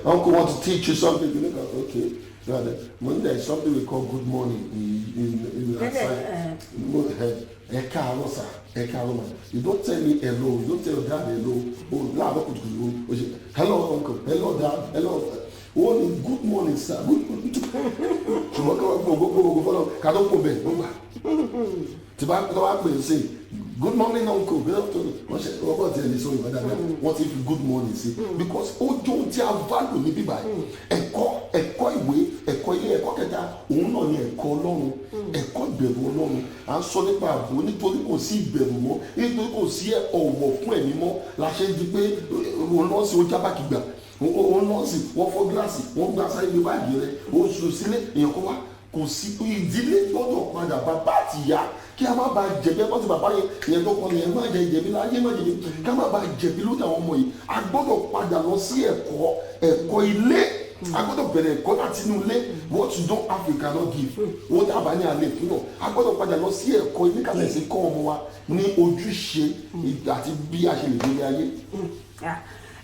wọn kò want to teach you something you know okay When there is something we call good morning in outside, ẹ káàárọ̀ sà, ẹ káàárọ̀ ma. You don't tell me hello, you don't tell your dad hello. Oh, láàárọ̀ kùtùkùtù o ṣe hello uncle, hello dad, hello. Oh, good morning sir, good morning. Ṣùgbọ́n kí wọ́n gbogbo fọlọ́ ká tó kó bẹ̀ gbogbo. Tí bá pè é sí good morning uncle, good afternoon. Wọ́n ṣe ọkọ̀ tí ẹ lè sọ ìwádà náà wọ́n ti fi good morning sí. Because ó jó tí a value ní bíbá ẹ̀kọ́ ìwé ẹ̀kọ́ ilé ẹ̀kọ́ kẹta òun náà ni ẹ̀kọ́ Ọlọ́run ẹ̀kọ́ ìbẹ̀rù Ọlọ́run à ń sọ nípa ààbò nítorí kò sí ìbẹ̀rù mọ́ nítorí kò sí ọ̀wọ̀ fún ẹ̀mí mọ́ la ṣe di pé òun náà sì ó jábàkì gbà òun náà sì wọ́n fọ́ gíláàsì wọ́n gbà sáré gbé báàgì rẹ̀ ó sùn sílé èèyàn kó wá kò sí ìdílé gbọ́dọ̀ padà bàbá àti ìyá kí a má ba jẹ̀bi ẹgbọ́n ti bàbá yẹn tó kọ́ ni ẹ má jẹ ìjẹ̀bi láyé má jẹ̀bi kí a má ba jẹ̀bi lóde àwọn ọmọ yìí a gbọ́dọ̀ padà lọ sí ẹ̀kọ́ ilé a gbọ́dọ̀ bẹ̀rẹ̀ ẹ̀kọ́ láti inú ilé what you don't have you cannot give wọ́n dábàá ní alẹ́ fún náà a gbọ́dọ̀ padà lọ sí ẹ̀kọ́ ilé kàlẹ́ sí kọ́ ọmọ wa ní ojúṣe àti bí a ṣe lè gbé ayé.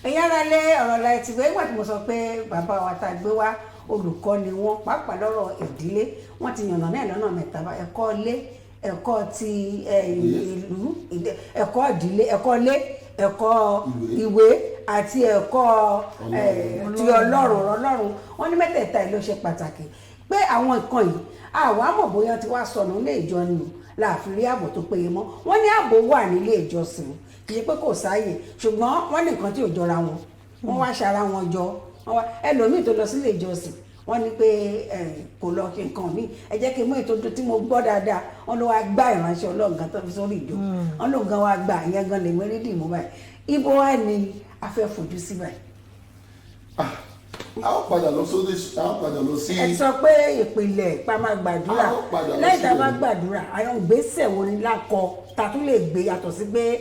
ẹ̀yin ará lé ọ̀rọ̀ láì ti gbé ìgbà tí mo sọ pé bàbá wa ta gbé wá olùkọ́ ni wọ́n pàápàá lọ́rọ̀ ìdílé wọ́n ti yànnà náà lọ́nà mẹ́ta ẹ̀kọ́ ilé ẹ̀kọ́ ti ìlú ẹ̀kọ́ ìdílé ẹ̀kọ́ ilé ẹ̀kọ́ ìwé àti ẹ̀kọ́ ti ọlọ́run wọ́n ní mẹ́tẹ̀ẹ̀ta yìí ló ṣe pàtàkì pé àwọn nǹkan yìí àwa mọ̀ bóyá ti wá sọnù ilé ìjọ nù láàfin rí ààbò tó péye mọ́ wọ́n ní ààbò wà nílé ìjọsìn kì í pé kò sáàyè ṣùgbọ́n wọ́n ní nǹkan tí ò jọra wọn wọ́n wá ṣara wọn jọ ẹlòmíì tó lọ sílé ìjọsìn wọ́n ní pé kò lọ kí nǹkan mi ẹ jẹ́ kí n mú ètò tí mo gbọ́ dáadáa wọ́n ló wá gbá ìránṣẹ́ Ọlọ́run gan tó fi sórí ìjọ wọ́n ló gan wá gbà ìyẹn gan lè wérí dì mú báyìí ibo wá ni a fẹ́ fojú sí báyìí. a ó padà lọ sí. ẹ sọ pé ìpìlẹ̀ pa máa gbàdúrà lẹ́yìn tá a bá gbàdúrà àwọn ìgbésẹ̀ wo ni lákọ ta tún lè gbé yàtọ̀ sí pé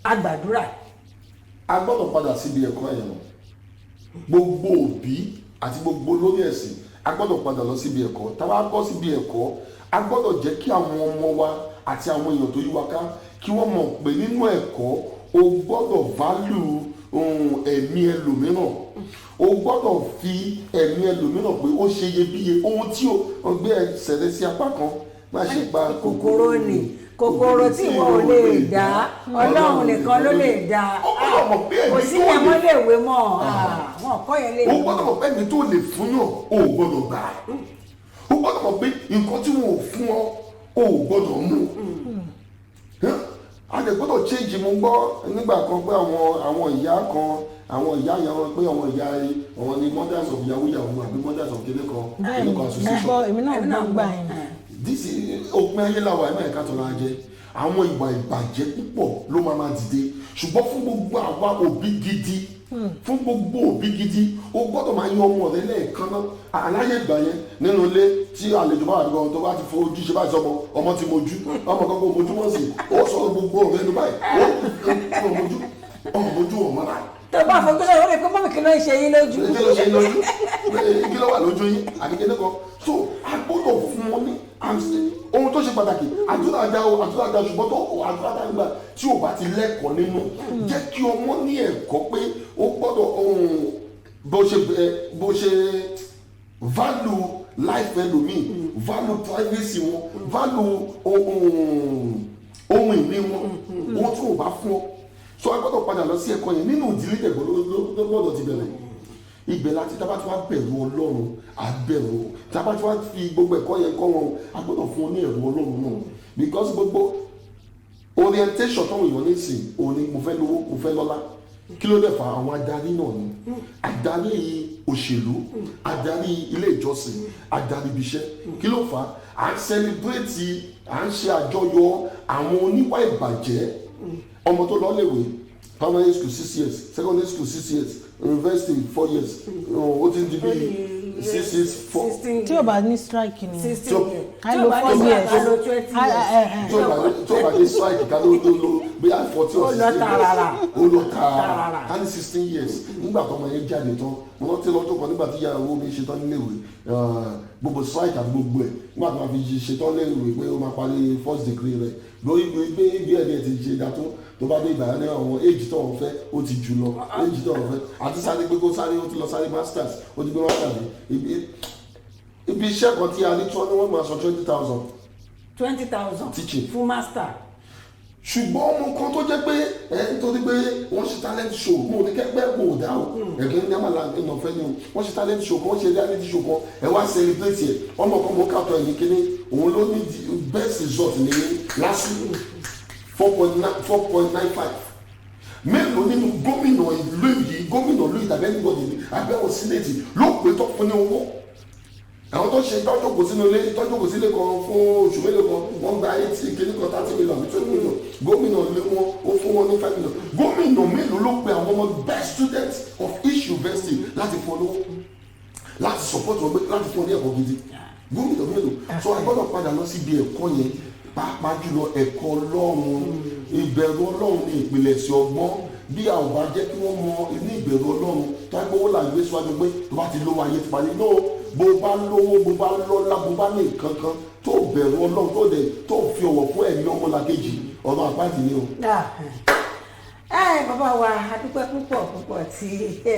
a gbàdúrà. a gbọ́dọ̀ padà síbi ẹ̀kọ́ ẹ̀yàn gbogbo òbí àti gbogbo lórí ẹ̀sìn a gbọ́dọ̀ padà lọ síbi ẹ̀kọ́ tá a bá bọ́ síbi ẹ̀kọ́ a gbọ́dọ̀ jẹ́ kí àwọn ọmọ wa àti àwọn èèyàn tó yí wa ká kí wọ́n mọ̀ pé nínú ẹ̀kọ́ o gbọ́dọ̀ value ẹ̀mí ẹlòmíràn o gbọ́dọ̀ fi ẹ̀mí ẹlòmíràn pé ó ṣe iyebíye ohun tí o gbé ẹsẹ̀ sí apá kan má ṣe pa kòkòrò ni kòkòrò tí ìwọ ò lè dá Ọlọ́run nìkan ló lè dá kò sí yẹn mọ́ lè wé mọ́ wọn kọ́ yẹn lè wé. o gbọ́dọ̀ mọ̀ pé ẹni tó lè fún yàn o gbọ́dọ̀ gbà o gbọ́dọ̀ mọ̀ pé nǹkan tí wọn ò fún ọ o gbọ́dọ̀ mú a lè gbọ́dọ̀ change mo gbọ́ nígbà kan pé àwọn ìyá kan àwọn ìyá yẹn wọn pé àwọn ìyá àwọn ni mothers of yahoo yahoo àbí mothers of kele kan association. èmi náà gbà yẹn. this òpin ayé làwọn ẹ̀mọ́ ẹ̀ka tó máa jẹ àwọn ìwà ìbàjẹ́ púpọ̀ ló máa dìde ṣùgbọ́n fún gbogbo àwa òbí gidi fún gbogbo òbí gidi o gbọ́dọ̀ máa yan ọmọ rẹ lẹ́ẹ̀kan náà aláyé ìgbà yẹn nínú ilé tí àlejò bá wà nígbà tó bá ti fojú ṣe báyìí sọmọ ọmọ ti mojú ọmọ kan kò mojú mọ́ sí ó sọ gbogbo ọ̀rẹ́ ní báyìí ó mojú ọmọ náà. tó bá fojú sọ wọlé pé mọ́mí kí ló ń ṣe yín lójú. kí ló wà lójú yín àbí kí ló kọ so a gbọ́dọ̀ fún wọn ní ohun tó ṣe pàtàkì àdúrà dá ṣùgbọ́n tó àdúrà dá nígbà tí ò bá ti lẹ́kọ̀ọ́ nínú jẹ́ kí ọmọ ní ẹ̀kọ́ pé ó gbọ́dọ̀ bó ṣe value life ẹlòmíì value privacy wọn value ohun ìní wọn ohun tí ò bá fún ọ so a gbọ́dọ̀ padà lọ sí ẹ̀kọ́ yẹn nínú ìdílé tẹ̀gbọ́n ló gbọ́dọ̀ ti bẹ̀rẹ̀ ibẹ̀ láti tábà tí wàá bẹ̀rù Ọlọ́run àbẹ̀rù tábà tí wàá fi gbogbo ẹ̀kọ́ yẹn kọ́ wọn a gbọ́dọ̀ fún wọn ní ẹ̀rù Ọlọ́run náà because gbogbo orientation táwọn èèyàn ní sìn òun ni mo fẹ́ lówó mo fẹ́ lọ́lá kí ló dẹ̀ fa àwọn adarí náà ni adarí òṣèlú adarí ilé ìjọsìn adarí ibiṣẹ́ kí ló fà á ń celebrate à ń ṣe àjọyọ̀ àwọn oníwà ìbàjẹ́ ọmọ tó lọ léwe primary school 6 years secondary school 6 years university 4 years ó ti di bí 6 years 4. tí o bá ní strike ni 16 I lo 4 years tí o bá ní strike ká ló bí i 40 or 60 ó lọ tààrà ká ní 16 years nígbà tó ọmọ yẹn jáde tán mo rántí lọ́jọ́ kan nígbà tí ìyàwó mi ṣetán níléèwé gbogbo strike àti gbogbo ẹ̀ nígbà tó máa fi ṣetán léèwé pé ó máa parí first degree rẹ̀ lórí bí ẹ̀dẹ̀ ti ṣe dàtún tó bá dé ìgbà ní àwọn éèjì tó wọ́n fẹ́ ó ti jù lọ éèjì tó wọ́n fẹ́ àti sáré pé kó sáré ó ti lọ sáré masters ó ti gbé masters ibi iṣẹ́ kan tí a ní tí wọ́n ní wọ́n máa sọ 20,000 20,000 teaching fún master. ṣùgbọ́n ọmọ kan tó jẹ́ pé nítorí pé wọ́n ṣe talent show mo ní kẹ́gbẹ́ kò dá o ẹ̀gbẹ́ ní àmàlà ìnàfẹ́ ni o wọ́n ṣe talent show kan wọ́n ṣe reality show kan ẹ̀ wá celebrate ẹ̀ ọmọ kan mo kàtọ́ ẹ̀yìn kínní òun ló ní best result ní last 4.95 mélòó nínú gómìnà ìlú yìí gómìnà ìlú ìtàbí ẹnìbọdì abẹ́wò sínéètì ló pé tó fún ní owó àwọn tó ṣe tọ́jú kò sínú ilé tọ́jú kò sílé kan fún oṣù mélòó kan wọ́n gba 80 kìíní kan 30 million àbí 20 million gómìnà lé wọn ó fún wọn ní 5 million gómìnà mélòó ló pe àwọn ọmọ best students of each university láti fún olówó láti support wọn láti fún ní ẹ̀kọ́ gidi gómìnà mélòó so a gbọ́dọ̀ padà lọ síbi ẹ̀kọ́ yẹn pàápàá jùlọ ẹ̀kọ́ Ọlọ́run ìbẹ̀rù Ọlọ́run ní ìpìlẹ̀ṣẹ̀ ọgbọ́n bí a ò bá jẹ́ kí wọ́n mọ ní ìbẹ̀rù Ọlọ́run tó á gbówó là ń gbé síwájú pé tó bá ti lówó ayé ti parí náà bó bá lówó bó bá lọ́lá bó bá ní nǹkan kan tó bẹ̀rù Ọlọ́run tó dẹ̀ tó fi ọ̀wọ̀ fún ẹ̀mí ọmọlàkejì ọ̀nà àpáàdì ni o. Bàbá wa adúpẹ́ púpọ̀ tí ẹ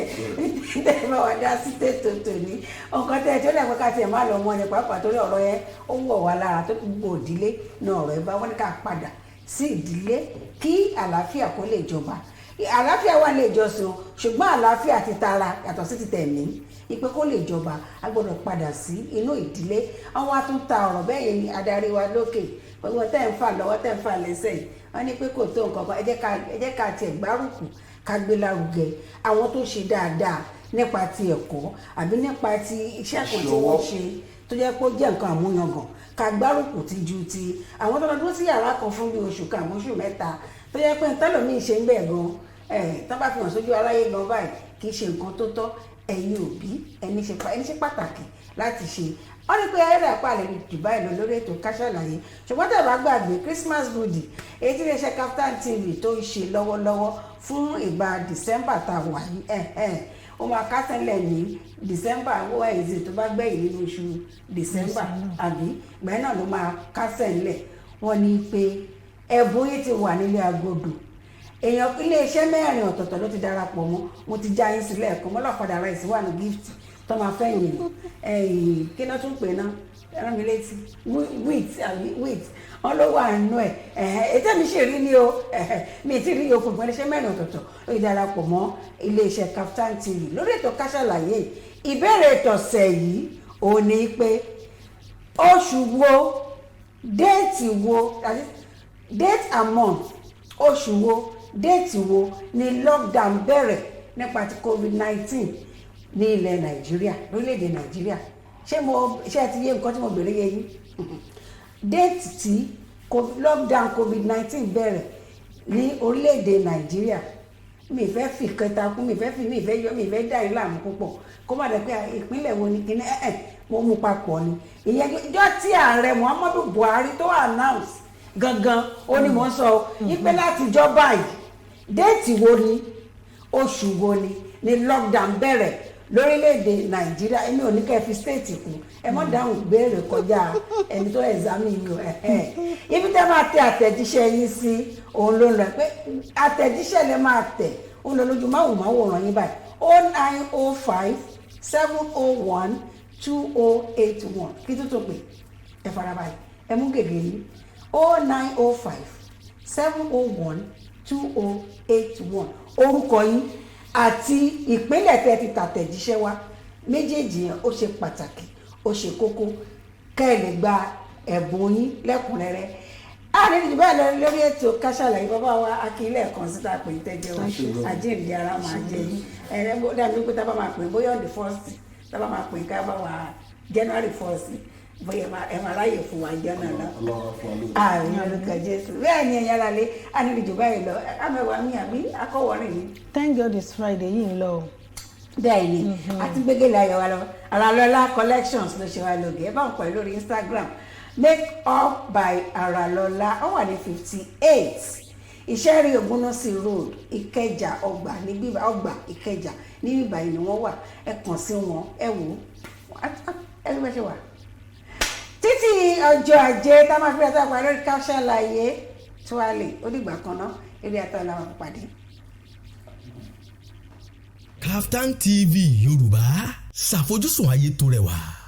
bá wa dá sí tètò tòní nǹkan tẹ́ ẹ tí ó dàgbẹ́ ká tiẹ̀ má lọ mọ́ ni pàápàá torí ọ̀rọ̀ yẹn ó wọ̀ wá lára tó gbogbo ìdílé náà ọ̀rọ̀ ẹ bá wọ́n ní ká padà sí ìdílé kí àlàáfíà kó lè jọba àlàáfíà wà lè jọsìn ṣùgbọ́n àlàáfíà ti tara yàtọ̀ sí ti tẹ̀mí ìpè kó lè jọba a gbọ́dọ̀ padà sí inú ìdílé àwọn atúntà ọ̀rọ̀ bẹ́ẹ̀ yẹn ni adarí wa lókè gbogbo tẹ́ ń fà lọ́wọ́ tẹ́ ń fà lẹ́sẹ̀ yìí wọ́n ní pé kò tó nǹkan kan ẹ jẹ́ ká tiẹ̀ gbárùkù ká gbé lárugẹ àwọn tó ṣe dáadáa nípa ti ẹ̀kọ́ àbí nípa ti iṣẹ́ kan tí wọ́n ṣe tó jẹ́ pé ó jẹ́ nǹkan àmúyangàn ká gbárùkù ti ju ti àwọn tó lọ dúró sí yàrá kan fún bí oṣù kan àmọ́ oṣù mẹ́ta tó jẹ́ pé tẹ́lọ̀mí ṣe ń bẹ̀ gan tó bá fi hàn sójú aráyé gan báyìí kì í ṣe nǹkan tó tọ́ ẹ̀yin òbí ẹni ṣe pàtàkì láti ṣe wọ́n ní pé ayélujára pàlẹ́ ní Dubai lọ lórí ètò Ká Sálàyé ṣùgbọ́n tẹ̀ bá gbàgbé Christmas goodie èyí tí iléeṣẹ́ Kaftan TV tó ń ṣe lọ́wọ́lọ́wọ́ fún ìgbà December tá a wà yìí ó máa kásẹ̀lẹ̀ ní December owó ẹ̀yìn tó bá gbẹ̀yìn nínú oṣù December àbí gbẹ̀yìn náà ló máa kásẹ̀lẹ̀ wọ́n ní pé ẹ̀bùn yìí ti wà nílé agodo èèyàn iléeṣẹ́ mẹ́rin ọ̀tọ̀ọ̀tọ̀ ló ti darapọ̀ mọ́ mo ti já yín sílẹ̀ ẹ̀kọ́ mọ́lọ́kadà rice wà ní gift tó máa fẹ́ yìnyín kí ló tún pè náà ẹran mi létí wheat wọn ló wà nínú ẹ̀ ètò mi ṣe rí ni o mi ti rí okùn ìpínlẹ̀ iṣẹ́ mẹ́rin ọ̀tọ̀ọ̀tọ̀ ó darapọ̀ mọ́ iléeṣẹ́ Kaftan TV lórí ètò Ká Sálàyé ìbéèrè ìtọ̀sẹ̀ yìí ò ní pé oṣù wo déètì wo date and month oṣù wo déètì wo ni lockdown bẹ̀rẹ̀ nípa ti COVID-19 ní ilẹ̀ Nàìjíríà lórílẹ̀‐èdè Nàìjíríà ṣé ti yé nǹkan tí mo bèrè yé yín déètì tí lockdown COVID-19 bẹ̀rẹ̀ ní orílẹ̀‐èdè Nàìjíríà mi fẹ́ fi kẹta kún mi fẹ́ dá yín láàmú púpọ̀ kó má dẹ̀ pé ìpínlẹ̀ wo ni kíní mo mú papọ̀ ni ìyẹn ìjọ tí ààrẹ Muhammadu Buhari tó announce gangan ó ní mo sọ yípe láti jọ báyìí déètì wo ni oṣù wo ni lockdown bẹ̀rẹ̀ lórílẹ̀‐èdè Nàìjíríà èmi ò ní kẹ́ fi stéètì kù ẹ mọ́ dáhùn ìbéèrè kọjá ẹni tó ẹ̀zámì yìí ibi tẹ́ máa tẹ àtẹ̀jíṣẹ́ yín sí òun ló ń lọ pé àtẹ̀jíṣẹ́ lè máa tẹ̀ òun lọ lójú máwòrán yín báyìí 0905 701 2081 kí tó tó pè ẹ farabalẹ̀ ẹ mú gègé yín 0905 701 2081 orúkọ yín àti ìpínlẹ̀ tẹ́ ti tàtẹ̀jíṣẹ́ wa méjèèjì yẹn ó ṣe pàtàkì ó ṣe kókó kẹ́ ẹ lè gba ẹ̀bùn yín lẹ́kùnrẹ́rẹ́ àárín ìjọba ìlọrin lórí ètò Ká Sálàyé bàbá wa akílẹ̀ kan síta pé tẹ́jẹ́ wa àjíǹde ara máa jẹ yín ẹ̀rẹ́ dàbí pé tá a bá máa pè bóyá on the 1st tá a bá máa pè ká bá wa January 1st bóyá ẹ máa ráyè fún wa jẹ́ náà lọ. ààrin olùkọ́ Jésù bẹ́ẹ̀ ni ẹ̀yà lálẹ́ àárín ìjọba ìlọ amẹ́wàá mi àbí akọ́wọ́rìn mi. Thank God it's Friday yìí ń lọ. bẹ́ẹ̀ ni àti gbégélé ayọ̀ wa lọ Aralola collections ló ṣe wá lóge ẹ bá ń pọ̀ lórí Instagram make up by Aralola ó wà ní 58 Ìṣẹ́rí Ògúnnáṣì road Ìkẹjà ọgbà Ìkẹjà ní bíbá yìí ni wọ́n wà ẹ kàn sí wọn ẹ wò ẹ bí wọ́n ṣe wà. títí ọjọ́ ajé tá a máa fi ẹ̀sán parí Ká Sálàyé tí wàá lè ó dìgbà kan náà eré àtọ́ làwọn pàdé. Kaftan TV Yorùbá ṣàfojúsùn ayé tó rẹwà.